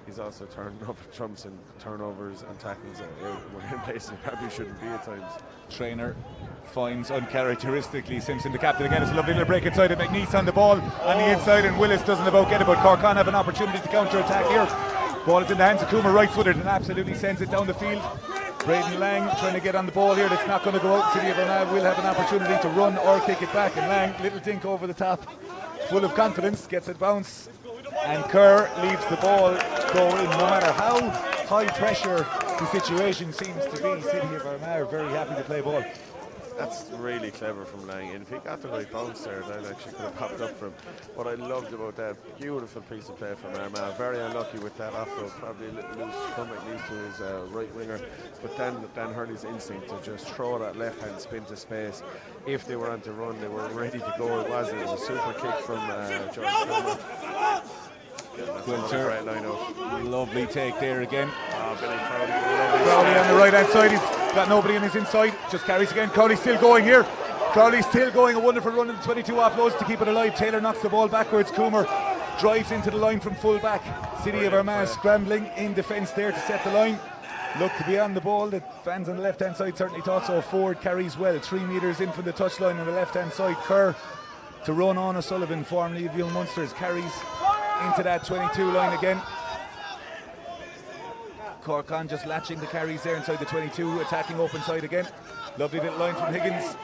He's also turning up trumps and turnovers and tackles in places he probably shouldn't be at times. Trainer finds uncharacteristically Simpson, the captain again. It's a lovely little break inside of McNeese on the ball on the inside, and Willis doesn't about get it, but Cork Con have an opportunity to counter attack here. Ball is in the hands of Coomer, right footed, and absolutely sends it down the field. Braden Lang trying to get on the ball here. That's not going to go out. City of Armagh will have an opportunity to run or kick it back, and Lang, little dink over the top, full of confidence, gets it bounce, and Kerr leaves the ball going. No matter how high pressure the situation seems to be, City of Armagh are very happy to play ball. That's really clever from Lang, and if he got the right bounce there, that actually could have popped up for him. What I loved about that, beautiful piece of play from Armagh. Very unlucky with that offload, probably a little loose from McNeese to his right winger, but then Dan Hurley's instinct to just throw that left hand spin to space. If they were on to run, they were ready to go. It was a super kick from George Coomer. Quilter, lovely take there again. Billy Frawley on the right hand side, he's got nobody in his inside, just carries again. Crowley's still going here. Crowley's still going, a wonderful run in the 22 offloads to keep it alive. Taylor knocks the ball backwards. Coomer drives into the line from full back. City of Armagh scrambling in defence there to set the line. Look to be on the ball. The fans on the left hand side certainly thought so. Ford carries well, 3 metres in from the touchline on the left hand side. Kerr to Ronan O'Sullivan, formerly of Young Munsters, carries into that 22 line again. Cork Con just latching the carries there inside the 22, attacking open side again. Lovely little line from Higgins.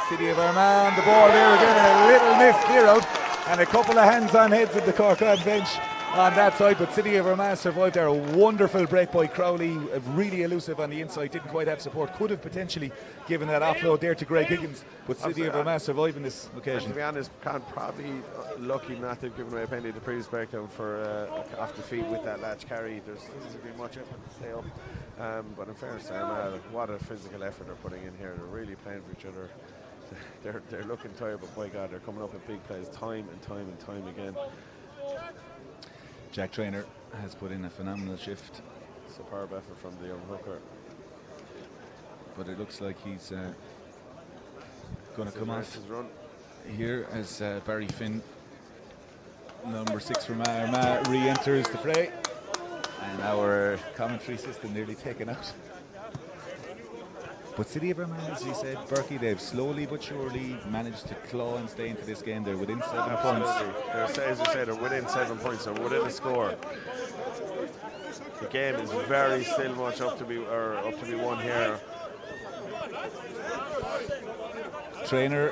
City of Armagh on the ball there again, and a little miss clear out, and a couple of hands on heads at the Cork Con bench on that side, but City of Armagh survived there. A wonderful break by Crowley, really elusive on the inside, didn't quite have support, could have potentially given that offload there to Greg Higgins, but City of Armagh surviving this occasion. To be honest, Con probably lucky not to have given away a penalty the previous breakdown for off the feet with that latch carry. There doesn't be much effort to stay up, but in fairness, what a physical effort they're putting in here. They're really playing for each other. They're looking tired, but by God, they're coming up with big plays time and time and time again. Jack Trainer has put in a phenomenal shift. Superb effort from the young hooker. But it looks like he's going to come off his run here as Barry Finn, number 6 from Armagh, re-enters the fray. And our commentary system nearly taken out. But City of Armagh, as you said, Burke, they've slowly but surely managed to claw and stay into this game. They're within 7 points. As you said, they're within 7 points, they're within a score. The game is very still much up to be won here. Trainer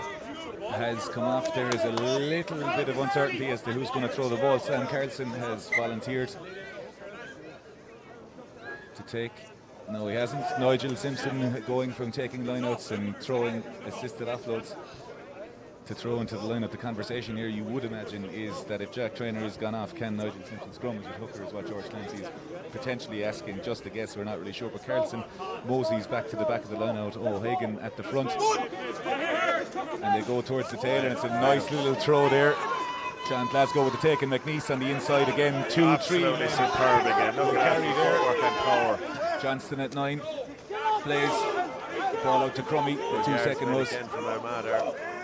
has come off. There is a little bit of uncertainty as to who's going to throw the ball. Sam Carlson has volunteered. take. No, he hasn't. Nigel Simpson going from taking lineouts and throwing assisted offloads to throw into the lineup. The conversation here, you would imagine, is that if Jack Traynor has gone off, can Nigel Simpson scrum as a hooker, is what George Clancy is potentially asking. Just a guess, we're not really sure. But Carlson moseys back to the back of the lineout. O'Hagan at the front. And they go towards the tail, and it's a nice little throw there. John Glasgow with the take, and McNeese on the inside again. 2-3. Absolutely superb again. Look at carry that footwork and power. Johnston at 9. Plays the ball out to Crummy. The 2-second was.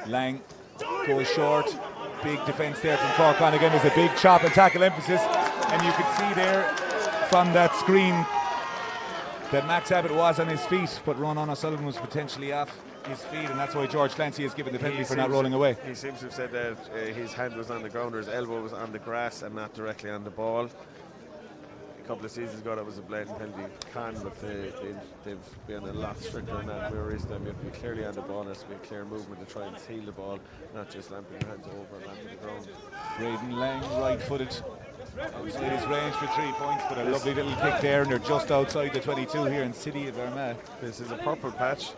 Lang goes short. Big defence there from Cork Con. Again, there's a big chop and tackle emphasis. And you could see there from that screen that Max Abbott was on his feet, but Ronan O'Sullivan was potentially off his feet, and that's why George Clancy has given the penalty for not rolling away. He seems to have said that his hand was on the ground, or his elbow was on the grass and not directly on the ball. A couple of seasons ago that was a blatant penalty. But they've been a lot stricter in that. Where is them? You have to be clearly on the ball. There has to be a clear movement to try and seal the ball, not just lamping your hands over and onto the ground. Braden Lang, right-footed, outside his range for 3 points, but a lovely little kick there, and they're just outside the 22 here in City of Armagh. This is a purple patch.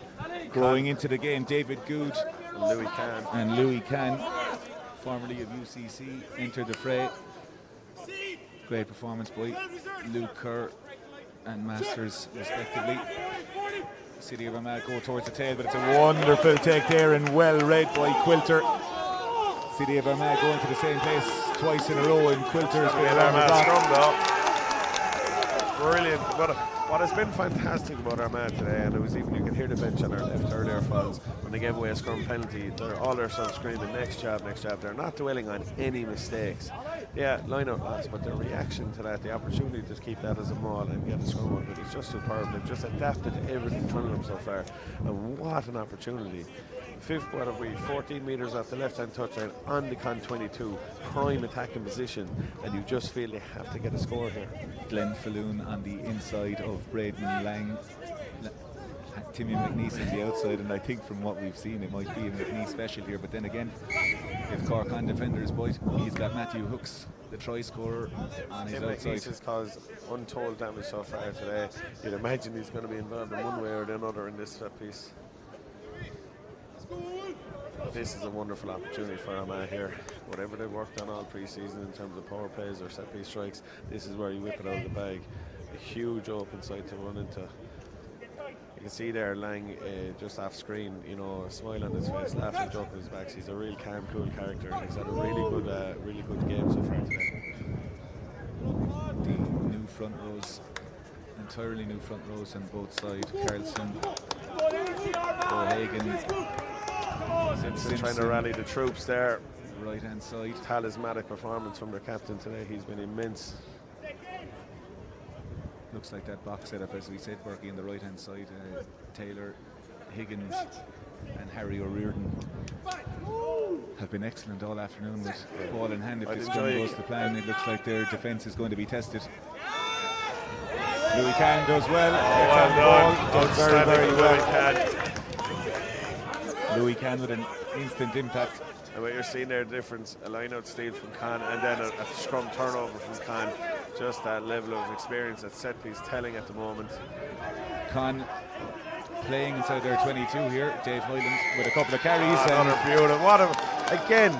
Growing into the game, David Good and Louis Can, formerly of UCC, entered the fray. Great performance by Luke Kerr and Masters respectively. City of Armagh go towards the tail, but it's a wonderful take there and well read by Quilter. City of Armagh going to the same place twice in a row, and Quilter has been on the block. Brilliant. What has been fantastic about Armagh today, and it was even, you can hear the bench on our left earlier, Falls, when they gave away a scrum penalty, they're all themselves screaming next job. They're not dwelling on any mistakes. Yeah, line out loss, but their reaction to that, the opportunity to keep that as a maul and get the scrum out of it is just superb. They've just adapted to everything thrown them so far, and what an opportunity. 14 metres off the left-hand touchline on the Con 22, prime attacking position, and you just feel they have to get a score here. Glenn Falloon on the inside of Braden Lang, Timmy McNeese on the outside, and I think from what we've seen it might be a McNeese special here, but then again, if Cork Con defenders bite, he's got Matthew Hooks, the try scorer, on his outside. McNeese has caused untold damage so far today. You'd imagine he's going to be involved in one way or another in this set piece. This is a wonderful opportunity for Armagh here. Whatever they've worked on all pre-season in terms of power plays or set piece strikes, this is where you whip it out of the bag. A huge open side to run into. You can see there Lang just off screen, you know, a smile on his face, laughing, joking his back. He's a real calm, cool character, and he's had a really good game so far today. The new front rows, entirely new front rows on both sides. Carlson, O'Hagan, Simpson trying to rally the troops there. Right hand side. Talismanic performance from their captain today. He's been immense. Looks like that box setup, as we said, Burke on the right hand side. Taylor, Higgins and Harry O'Riordan have been excellent all afternoon with ball in hand. If this gun goes to plan, it looks like their defence is going to be tested. Louis Can does well. Does very well. Louis Can with an instant impact. And what you're seeing there, the difference, a line-out steal from Con and then a scrum turnover from Con. Just that level of experience at set piece telling at the moment. Con playing inside their 22 here. Dave Hyland with a couple of carries. Again,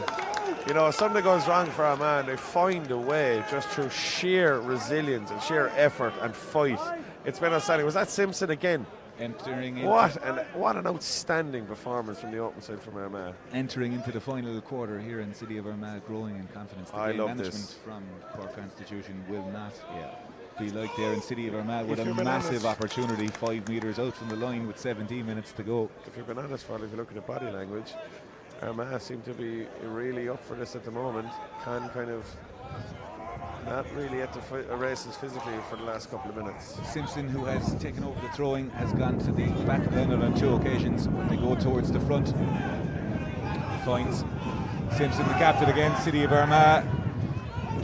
you know, something goes wrong for our man, they find a way just through sheer resilience and sheer effort and fight. It's been outstanding. Was that Simpson again? Entering what an outstanding performance from the open side from Armagh. Entering into the final quarter here in City of Armagh, growing in confidence. The game management this from Cork Constitution will not be like there in City of Armagh with a massive opportunity 5 metres out from the line with 17 minutes to go. If you've been honest, Frawley, if you look at the body language, Armagh seem to be really up for this at the moment. Can kind of not really at the races physically for the last couple of minutes. Simpson, who has taken over the throwing, has gone to the back of the line on 2 occasions. When they go towards the front, he finds Simpson, the captain again, City of Armagh,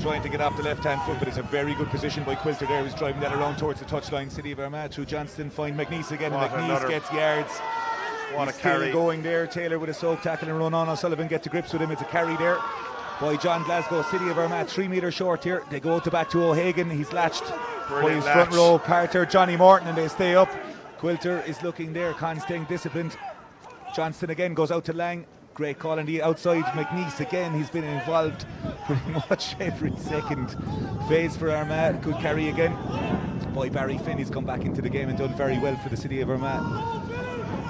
trying to get off the left-hand foot, but it's a very good position by Quilter there, who's driving that around towards the touchline. City of Armagh through Johnston, find McNeese again, and McNeese gets yards. What a carry going there. Taylor with a soak tackle and run on. O'Sullivan get to grips with him. It's a carry there by John Glasgow. City of Armagh 3 metres short here. They go to back to O'Hagan. He's latched Boys front row, Carter, Johnny Morton, and they stay up. Quilter is looking there, Con staying disciplined. Johnston again goes out to Lang. Great call on the outside. McNeese again, he's been involved pretty much every second phase for Armagh. Good carry again by Barry Finn. He's come back into the game and done very well for the City of Armagh.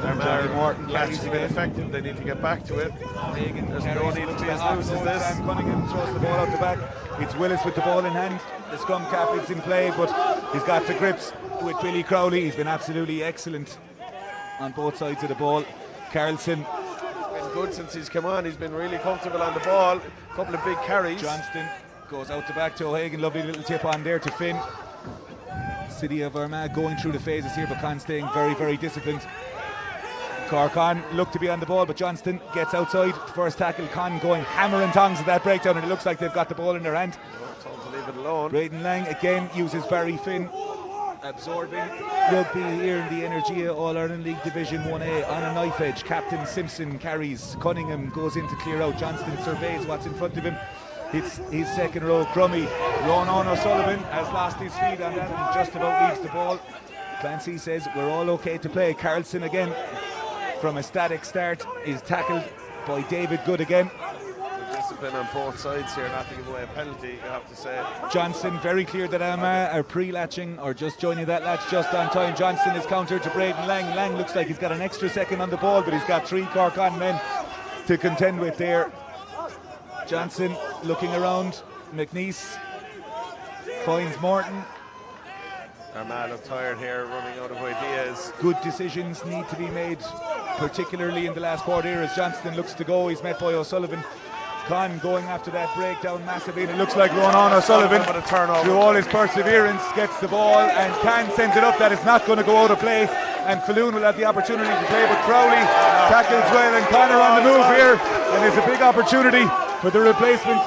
Armagh Morton has been effective. They need to get back to it. There's no need to be as loose as this. Sam Cunningham throws the ball out the back. It's Willis with the ball in hand. The scrum cap is in play, but he's got the grips with Billy Crowley. He's been absolutely excellent on both sides of the ball. Carlson, he's been good since he's come on. He's been really comfortable on the ball. A couple of big carries. Johnston goes out the back to O'Hagan. Lovely little tip on there to Finn. City of Armagh going through the phases here, but Con staying very, very disciplined. Cork Con look to be on the ball, but Johnston gets outside. First tackle, Con going hammer and tongs at that breakdown, and it looks like they've got the ball in their hand. Told to leave it alone. Braden Lang again uses Barry Finn, absorbing rugby here in the Energia All-Ireland League Division 1A on a knife edge. Captain Simpson carries. Cunningham goes in to clear out. Johnston surveys what's in front of him. It's his second row. Crummy. Ronan O'Sullivan has lost his feet on that and just about leaves the ball. Clancy says we're all okay to play. Carlson again from a static start is tackled by David Good again. Good discipline on both sides here, not to give away a penalty, you have to say. Johnson very clear that Armagh are pre-latching or just joining that latch just on time. Johnson is countered to Braden Lang. Lang looks like he's got an extra second on the ball, but he's got 3 Cork On men to contend with there. Johnson looking around. McNeese finds Morton. Armagh look tired here, running out of ideas. Good decisions need to be made, particularly in the last quarter here as Johnston looks to go. He's met by O'Sullivan. Con going after that breakdown massively, and it looks like Ronan O'Sullivan, through all his perseverance, gets the ball and Can sends it up. That is not going to go out of play, and Falloon will have the opportunity to play, but Crowley tackles well, and Connor on the move here, and there's a big opportunity for the replacement.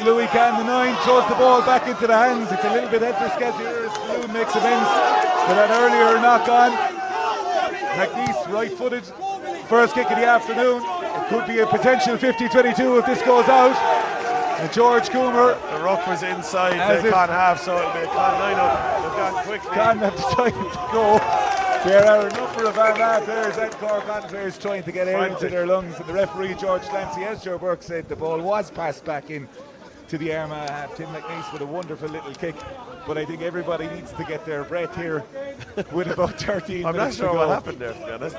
Louis Can, the 9, throws the ball back into the hands. It's a little bit helter-skelter here as Falloon makes amends for that earlier knock on. McNeese right-footed, first kick of the afternoon. It could be a potential 50-22 if this goes out. And George Coomer. The ruck was inside the Con half, so it'll be a Con line-up. They've gone quickly. Con have decided to go. There are a number of Armagh players and Cork On players trying to get air into their lungs. And the referee, George Clancy, as Joe Burke said, the ball was passed back in to the Armagh half. Tim McNeese with a wonderful little kick, but I think everybody needs to get their breath here with about 13 I'm minutes not sure to what go. happened there, to be honest.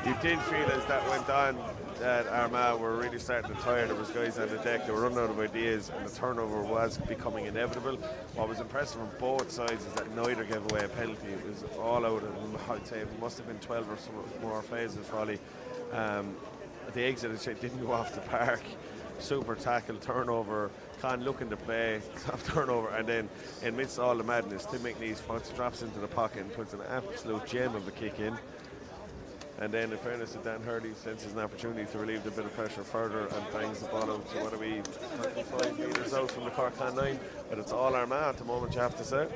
You did feel as that went on that Armagh were really starting to tire. There was guys on the deck, they were running out of ideas, and the turnover was becoming inevitable. What was impressive on both sides is that neither gave away a penalty. It was all out, and I'd say it must have been 12 or some more phases, Frawley. The exit it didn't go off the park. Super tackle, turnover, Con looking to play, soft turnover, and then amidst all the madness, Tim McNeese drops into the pocket and puts an absolute gem of a kick in. And then, in fairness to Dan Hurley, senses an opportunity to relieve the bit of pressure further and bangs the ball out. So what are we, 35 metres out from the Cork Con line? But it's all Armagh at the moment, you have to say.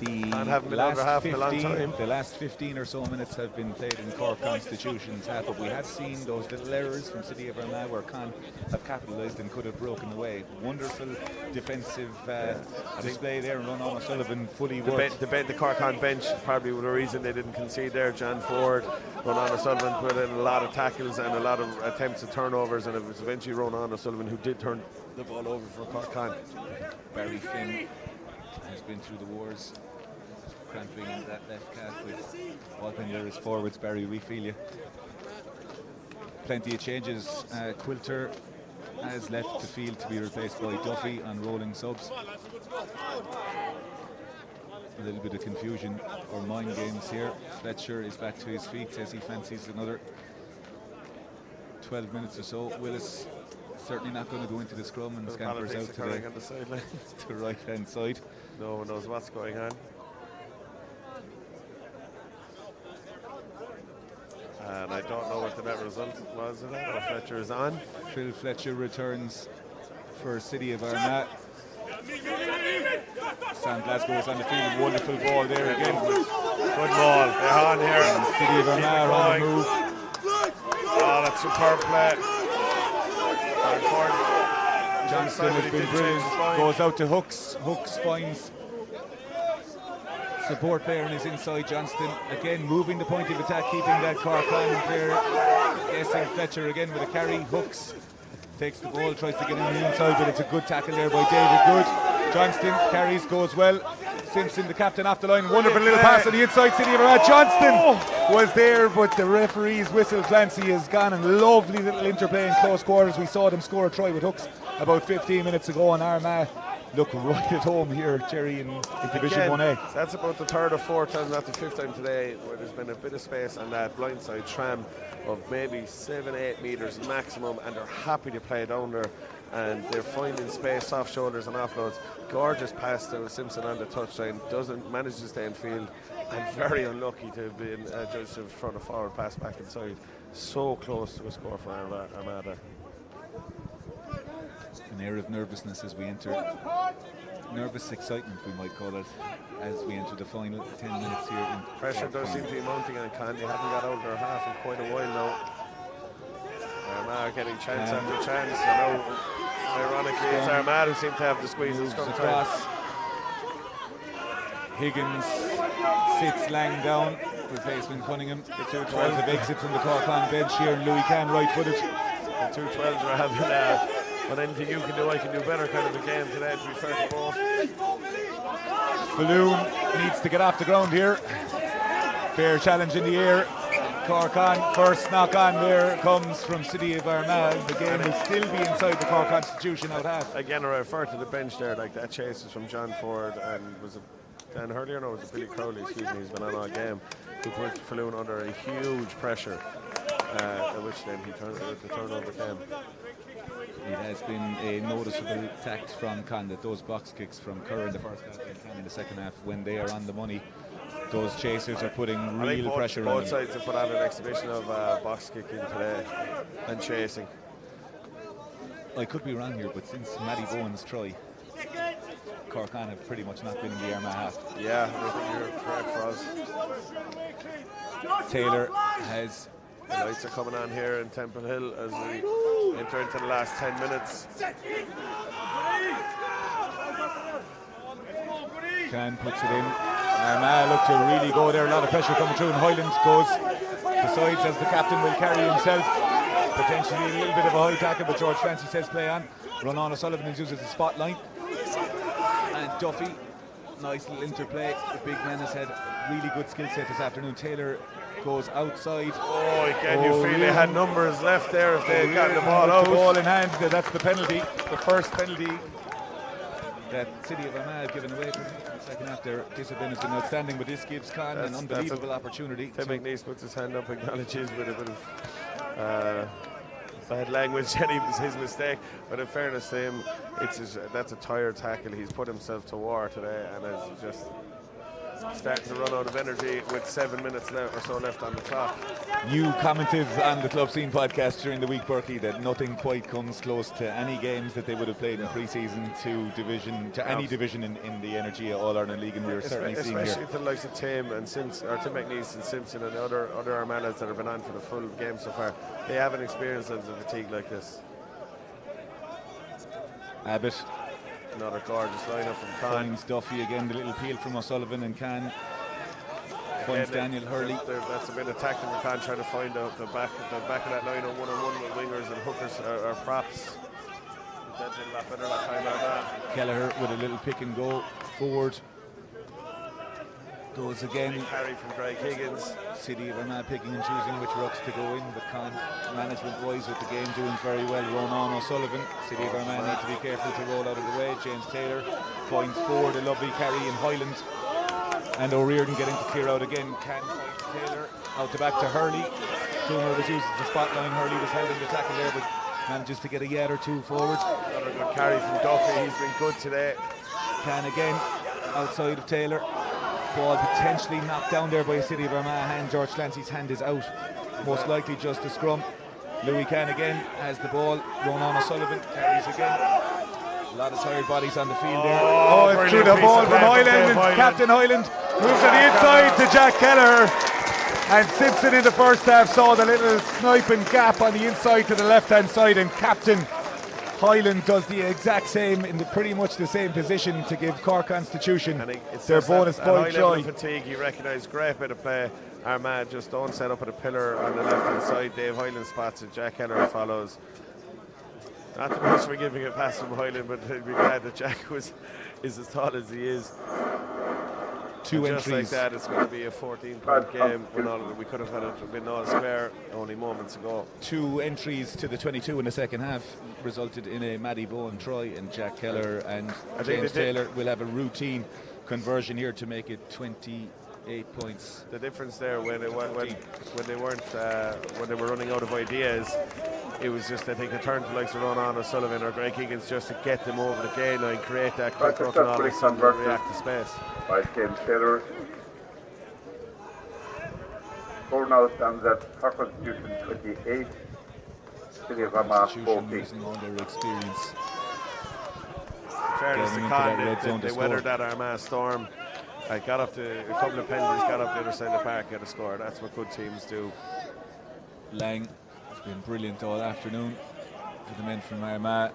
The haven't been under half in a long time. The last 15 or so minutes have been played in Cork Constitution's half, but we have seen those little errors from City of Armagh where Con have capitalised and could have broken away. Wonderful defensive display there, and Ronan O'Sullivan fully worked. The Cork Con bench probably the reason they didn't concede there. John Ford, Ronan O'Sullivan put in a lot of tackles and a lot of attempts at turnovers, and it was eventually Ronan O'Sullivan who did turn the ball over for Cork Con. Barry Finn has been through the wars, cramping in that left calf with walking there as forwards. Barry, we feel you. Plenty of changes. Quilter has left the field to be replaced by Duffy on rolling subs. A little bit of confusion or mind games here. Fletcher is back to his feet, says he fancies another 12 minutes or so. Willis certainly not going to go into the scrum and scampers out to the right hand side. No one knows what's going on. And I don't know what the net result was of that, or Fletcher is on. Phil Fletcher returns for City of Armagh. Sam Glasgow is on the field, wonderful ball there again. Good ball, they're on here. And City of Armagh on the move. Oh, that's superb play. Johnston has been brilliant. Goes out to Hooks. Hooks finds support player on his inside. Johnston again moving the point of attack, keeping that Cork Con player guessing. Fletcher again with a carry. Hooks takes the ball, tries to get in the inside, but it's a good tackle there by David Good. Johnston carries, goes well. Simpson, the captain, off the line. Wonderful little pass on the inside. City of Armagh. Johnston was there, but the referee's whistle. Clancy has gone, and lovely little interplay in close quarters. We saw them score a try with Hooks about 15 minutes ago, and Armagh look right at home here, Jerry, in Division 1A. That's about the third or fourth time, not the fifth time today, where there's been a bit of space on that blindside tram of maybe 7-8 metres maximum, and they're happy to play down there, and they're finding space, soft shoulders and offloads. Gorgeous pass to Simpson on the touchline, doesn't manage to stay in field, and very unlucky to have been judged to throw the forward pass back inside. So close to a score for Armagh. An air of nervousness as we enter, nervous excitement we might call it, as we enter the final 10 minutes here. Pressure does seem to be mounting on Con. They haven't got out their half in quite a while now. Armagh getting chance after chance. Ironically, it's Armagh who seem to have the squeezes come across. Higgins sits Lang down, replacement Cunningham. The 2-12 have exit from the Cork Con bench here, and Louis Can right footed. The 2-12s are having but anything you can do, I can do better kind of a game today, to be fair to both. Falloon needs to get off the ground here. Fair challenge in the air. Cork Con, first knock on there comes from City of Armagh. The game will still be inside the Cork Constitution out half. Again, I refer to the bench there, like that chase is from John Ford, and was it Dan Hurley or no, was it Billy Crowley, excuse me, he's been on all game, who put Falloon under a huge pressure, at which then the turnover came. It has been a noticeable tact from Con that those box kicks from Kerr in the first half and Con in the second half, when they are on the money, those chasers are putting real pressure on them. Both sides have put on an exhibition of box kicking today and chasing. I could be wrong here, but since Matty Bowen's try, Cork Con have pretty much not been in the Armagh half. Yeah, I think you're correct, Froz. Taylor has... The lights are coming on here in Temple Hill as we enter into the last 10 minutes. Can puts it in. Armagh look to really go there. A lot of pressure coming through, and Hyland goes besides as the captain will carry himself. Potentially a little bit of a high tackle, but George Clancy says play on. Ronan O'Sullivan is used as a spotlight. And Duffy, nice little interplay. The big man has had a really good skill set this afternoon. Taylor goes outside. Oh, again, you feel they had numbers left there if they had gotten the ball out. The ball in hand, that's the penalty, the first penalty that City of Armagh have given away in the second half. Their discipline has been outstanding, but this gives Con an unbelievable opportunity. Tim McNeese puts his hand up, acknowledges with a bit of bad language, and it was his mistake. But in fairness to him, that's a tired tackle. He's put himself to war today, and is just starting to run out of energy with 7 minutes or so left on the clock. You commented on the Clubscene Podcast during the week, Burke, that nothing quite comes close to any games that they would have played in pre-season to any division in the Energia All-Ireland League, and we were certainly seeing here. Especially to the likes of Tim and Simpson, or Tim McNeese and Simpson and the other Armagh that have been on for the full game so far. They haven't experienced of fatigue like this. Abbott. Another gorgeous lineup from Con. Finds Duffy again, the little peel from O'Sullivan, and Can finds Daniel Hurley. That's a bit of tactic for Con, trying to find out the back of that lineup one-on-one with wingers and hookers or props. That did a lot better that time like that. Kelleher with a little pick and go forward. Goes again. Carry from Greg Higgins. City of Armagh picking and choosing which rucks to go in, but Con management-wise with the game doing very well. Ronan O'Sullivan. City of Armagh need to be careful to roll out of the way. James Taylor finds forward a lovely carry in Hyland, and O'Riordan getting to clear out again. Can finds Taylor out the back to Hurley. Coomer was used as the spotline. Hurley was held in the tackle there, but manages to get a yard or two forward. Another good carry from Duffy. He's been good today. Can again outside of Taylor. Ball potentially knocked down there by a City of Armagh hand. George Clancy's hand is out, most likely just a scrum. Louis Can again has the ball. Ronan O'Sullivan carries again. A lot of tired bodies on the field there. Oh, it's through the ball from Hyland, and Captain Hyland moves to the inside to Jack Kelleher. And Simpson in the first half saw the little sniping gap on the inside to the left hand side, and Captain Highland does the exact same in pretty much the same position to give Cork Constitution their bonus point try. Fatigue, you recognise great bit of play. Armagh just don't set up at a pillar on the left hand side. Dave Highland spots it, Jack Keller follows. Not the most forgiving a pass from Highland, but I'd be glad that Jack is as tall as he is. Two and just entries. like that, it's going to be a 14-point game. We could have had it been all square only moments ago. 2 entries to the 22 in the second half resulted in a Matty Bowen try, and Jack Keller and James Taylor will have a routine conversion here to make it 28 points. The difference there when they were running out of ideas, it was just, I think, a turn to likes of Ronan O'Sullivan or Greg Higgins just to get them over the gain line, create that quick ruck and all of a sudden react to space. By James Taylor. Score now stands at Cork Constitution 28, City of Armagh 14. Using all their experience. In fairness to Con, they weathered that Armagh storm. Got up to a couple of penalties, got up the other side of the park, got a score. That's what good teams do. Lang has been brilliant all afternoon for the men from Armagh.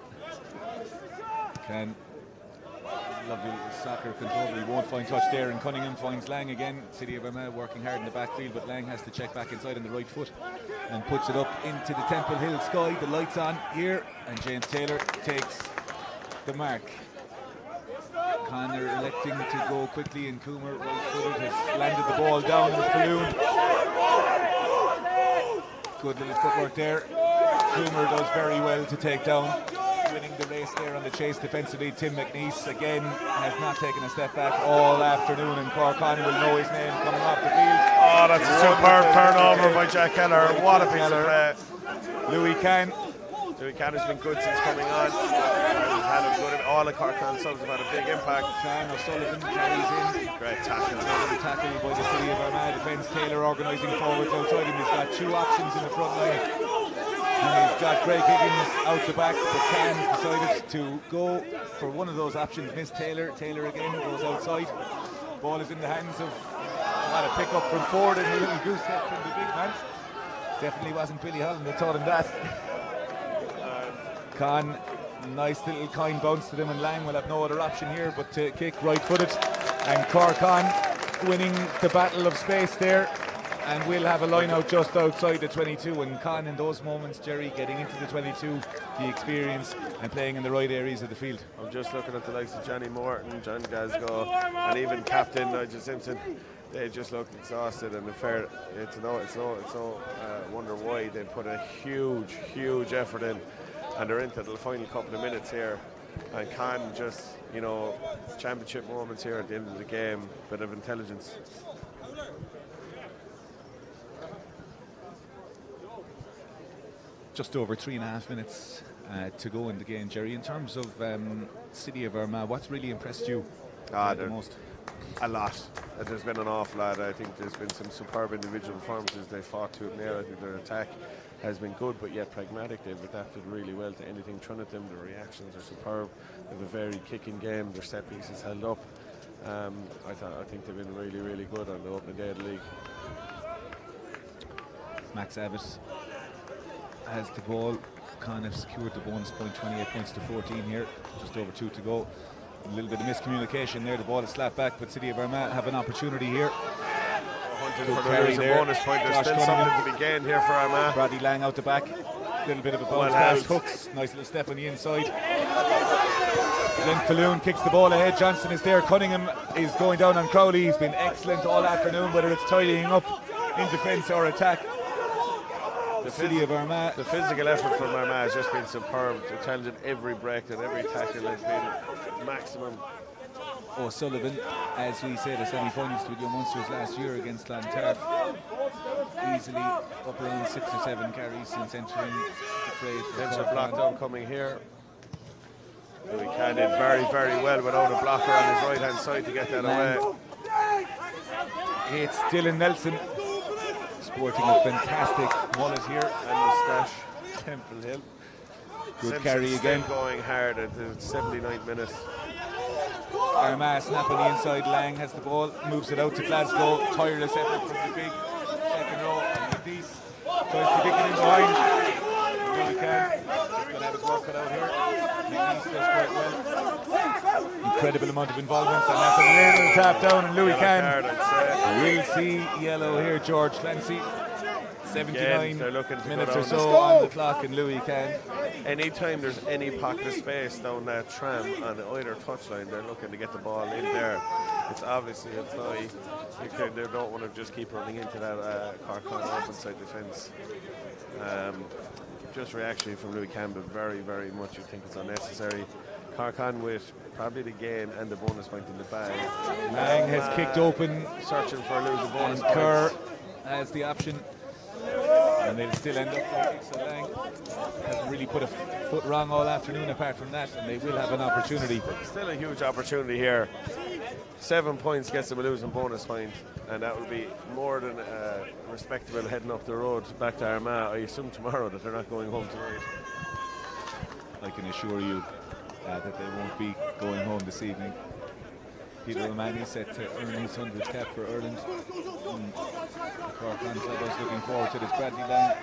Lovely little soccer control, but he won't find touch there, and Cunningham finds Lang again. City of Armagh working hard in the backfield, but Lang has to check back inside on the right foot and puts it up into the Temple Hill sky. The lights on here, and James Taylor takes the mark. Connor electing to go quickly, and Coomer, right-footed, has landed the ball down in Falloon. Good little footwork there. Coomer does very well to take down, winning the race there on the chase defensively. Tim McNeese again has not taken a step back all afternoon, and Cork Con will know his name coming off the field. Oh, that's a superb turnover by Jack Keller. What a piece of play. Louis Can has been good since coming on. He's had a good, all the Cork Con subs have had a big impact. Can O'Sullivan carries in. Great tackle. Tackle by the City of Armagh defence. Taylor organising forwards outside him. He's got 2 options in the front line. And he's got Greg Higgins out the back, but Can's decided to go for one of those options. Miss Taylor. Taylor again goes outside. Ball is in the hands of a pick up from Ford and a little goose step from the big man. Definitely wasn't Billy Holland that taught him that. Con, nice little kind bounce to them, and Lang will have no other option here but to kick right-footed. And Cork Con winning the battle of space there, and we'll have a line out just outside the 22. And Con in those moments, Jerry, getting into the 22, the experience and playing in the right areas of the field. I'm just looking at the likes of Johnny Morton, John Glasgow, and even captain Nigel Simpson. They just look exhausted, and it's no wonder why they put a huge effort in, and they're into the final couple of minutes here. And Con just, championship moments here at the end of the game, bit of intelligence. Just over 3.5 minutes to go in the game, Jerry. In terms of City of Armagh, what's really impressed you the most? A lot. There's been an awful lot. I think there's been some superb individual performances. They fought to it there. I think their attack has been good, but yet pragmatic. They've adapted really well to anything thrown at them. Their reactions are superb. They have a very kicking game. Their set pieces held up. I think they've been really good on the opening day of the league. Max Abbott has the ball. Con have secured the bonus point, 28 points to 14 here. Just over 2 to go. A little bit of miscommunication there. The ball is slapped back, but City of Armagh have an opportunity here. Good carry there. Bonus point. There's still something to be gained here for Armagh. Bradley Lang out the back. A little bit of a bounce pass. Hooks. Nice little step on the inside. Glenn Falloon kicks the ball ahead. Johnson is there. Cunningham is going down on Crowley. He's been excellent all afternoon, whether it's tidying up in defence or attack. The City of Armagh. The physical effort from Armagh has just been superb. They challenged every break and every tackle has been maximum. O'Sullivan, as we said, a semi-finalist with your Munsters last year against Clontarf, easily up around 6 or 7 carries since entering the fray. There's a block down coming here. Louis Can did very well without a blocker on his right hand side to get that away. It's Dylan Nelson, sporting a fantastic mullet here and moustache. Temple Hill. Good Simpson's carry again. Going hard at the 79th minute. Armagh snap on the inside. Lang has the ball, moves it out to Glasgow. Tireless effort from the big second row. And Matisse tries to kick it in behind. He really can. He's going to have his work cut out here. does quite well. Incredible amount of involvement, and that's a little tap down, and Louis Can will see yellow here. George Clancy, 79 minutes or so on the clock, and Louis Can. Anytime there's any pocket of space down that tram on either touchline, they're looking to get the ball in there. It's obviously a fly. They don't want to just keep running into that Cork Con open side defence. Just reaction from Louis Campbell, very, very much you think it's unnecessary. Cork Con with probably the gain and the bonus point in the bag. Lang has kicked open, searching for a losing bonus. Kerr has the option, and they'll still end up. So Lang hasn't really put a foot wrong all afternoon apart from that, and they will have an opportunity. Still a huge opportunity here. 7 points gets them a losing bonus point, and that will be more than respectable heading up the road back to Armagh. I assume tomorrow that they're not going home tonight. I can assure you that they won't be going home this evening. Peter O'Mahony set to earn his 100th cap for Ireland. The Cork Con club looking forward to this. Bradley Lang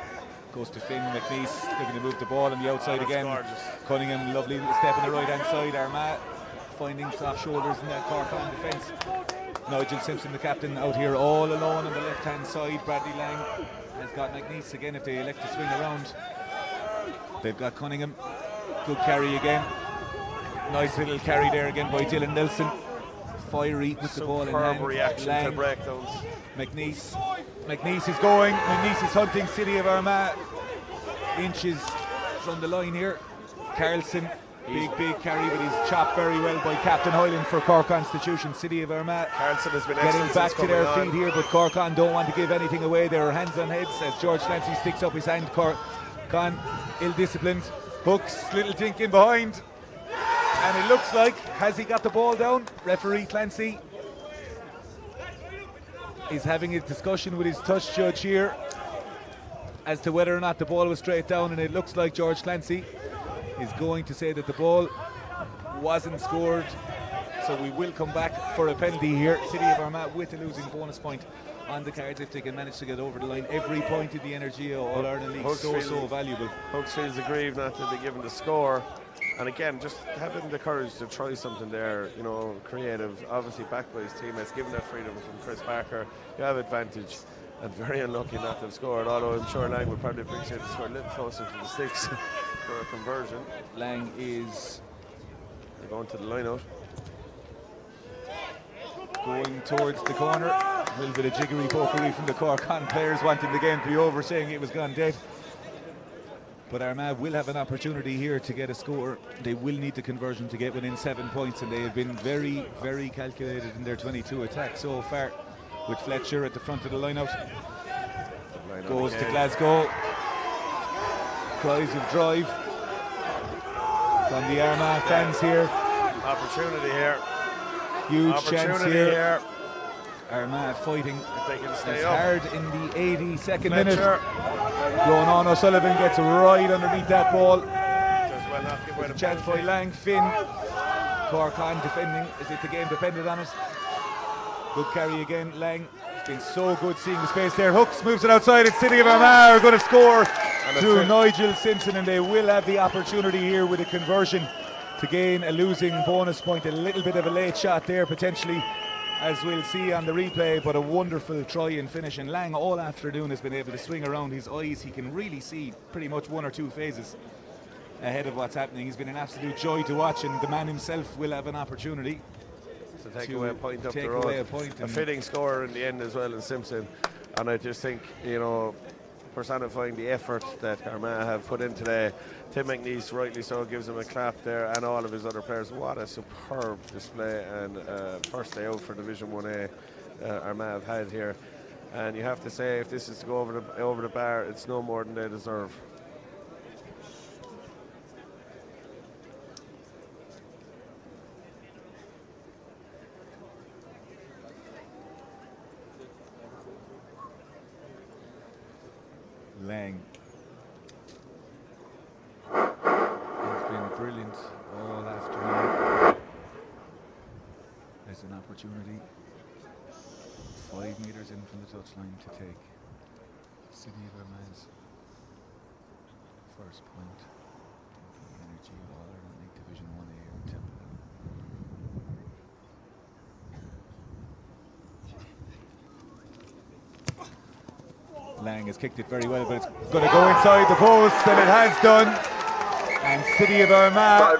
goes to Finn. McNeese looking to move the ball on the outside again. Gorgeous. Cunningham, lovely little step on the right hand side. Armagh finding soft shoulders in that Cork Con defence. Nigel Simpson, the captain, out here all alone on the left hand side. Bradley Lang has got McNeese again if they elect to swing around. They've got Cunningham. Good carry again. Nice little carry there again by Dylan Nelson. Fiery with the ball in hand. Reaction Lang. to breakdowns. McNeese is going. McNeese is hunting City of Armagh. Inches from the line here. Carlson, big carry, but he's chopped very well by Captain Hoyland for Cork Constitution. City of Armagh Carlson has been getting back to their feet here, but Cork Con don't want to give anything away. They're hands on heads as George Clancy sticks up his hand. Cork Con ill-disciplined. Hooks, little dink in behind. And it looks like, has he got the ball down? Referee Clancy is having a discussion with his touch judge here as to whether or not the ball was straight down, and it looks like George Clancy is going to say that the ball wasn't scored. So we will come back for a penalty here. City of Armagh with a losing bonus point on the cards if they can manage to get over the line. Every point in the Energia All-Ireland League so valuable. Hooks feels aggrieved not to be given the score. And again, just having the courage to try something there, you know, creative, obviously backed by his teammates, given that freedom from Chris Barker, you have advantage, and very unlucky not to have scored, although I'm sure Lang would probably appreciate to score a little closer to the sticks for a conversion. Lang is going to the line out. Going towards the corner. A little bit of jiggery pokery from the Cork Con players, wanting the game to be over, saying it was gone dead. But Armagh will have an opportunity here to get a score. They will need the conversion to get within 7 points, and they have been very, very calculated in their 22 attacks so far. With Fletcher at the front of the line-out. Goes to Glasgow. Cries of drive from the Armagh fans here. Opportunity here. Huge chance here. Armagh fighting if they can stay as up. hard in the 82nd minute. Ronan O'Sullivan gets right underneath that ball. There's a chance by Lang. Finn. Cork Con defending as if the game depended on it. Good carry again. Lang. It's been so good seeing the space there. Hooks moves it outside. It's City of Armagh are going to score to Nigel Simpson, and they will have the opportunity here with a conversion to gain a losing bonus point. A little bit of a late shot there potentially, as we'll see on the replay, but a wonderful try and finish. And Lang all afternoon has been able to swing around his eyes. He can really see pretty much one or two phases ahead of what's happening. He's been an absolute joy to watch, and the man himself will have an opportunity to take away a point up the road. A fitting score in the end as well in Simpson. And I just think, you know, personifying the effort that Armagh have put in today. Tim McNeese, rightly so, gives him a clap there, and all of his other players. What a superb display, and first day out for Division 1A Armagh have had here. And you have to say, if this is to go over the bar, it's no more than they deserve. Lang has been brilliant all afternoon. There's an opportunity 5 metres in from the touchline to take City of Armagh's first point in the Energia All-Ireland League Division 1A here in Temple. Lang has kicked it very well, but it's going to go inside the post, and it has done. And City of Armagh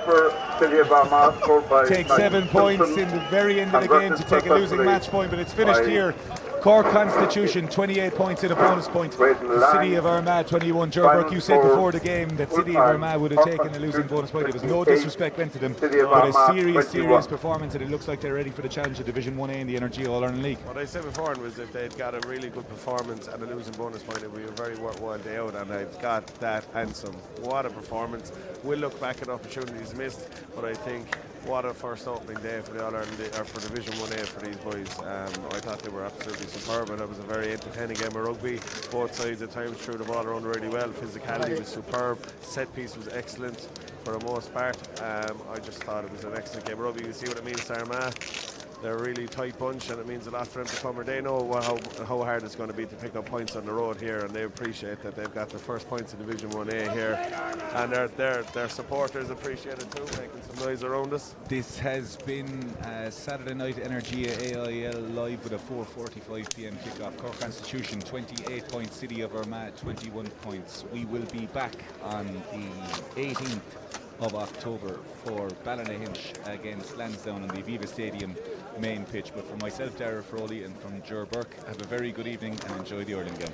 take 7 points in the very end of the game to take a losing match point, but it's finished here. Cork Constitution 28 points in a bonus point. The City of Armagh 21. Burke, you said before the game that City of Armagh would have taken a losing bonus point. There was no disrespect meant to them, but a serious performance, and it looks like they're ready for the challenge of Division 1A in the Energia All-Ireland League. What I said before was if they'd got a really good performance and a losing bonus point, it would be a very worthwhile day out, and they've got that and some. What a performance. We'll look back at opportunities missed, but I think what a first opening day for the All-Ireland, or for Division 1A for these boys. I thought they were absolutely superb, and it was a very entertaining game of rugby. Both sides at times threw the ball around really well. Physicality was superb. Set piece was excellent for the most part. I just thought it was an excellent game of rugby. You see what it means to Armagh. They're a really tight bunch, and it means a lot for them to come. They know how hard it's going to be to pick up points on the road here, and they appreciate that they've got their first points in Division 1A here, and their supporters appreciate it too, making some noise around us. This has been Saturday night Energia AIL live with a 4:45 p.m. kickoff. Cork Constitution 28 points, City of Armagh 21 points. We will be back on the 18th of October for Ballynahinch against Lansdowne on the Aviva Stadium main pitch. But for myself, Darragh, Frawley, and from Burke, have a very good evening and enjoy the Ireland game.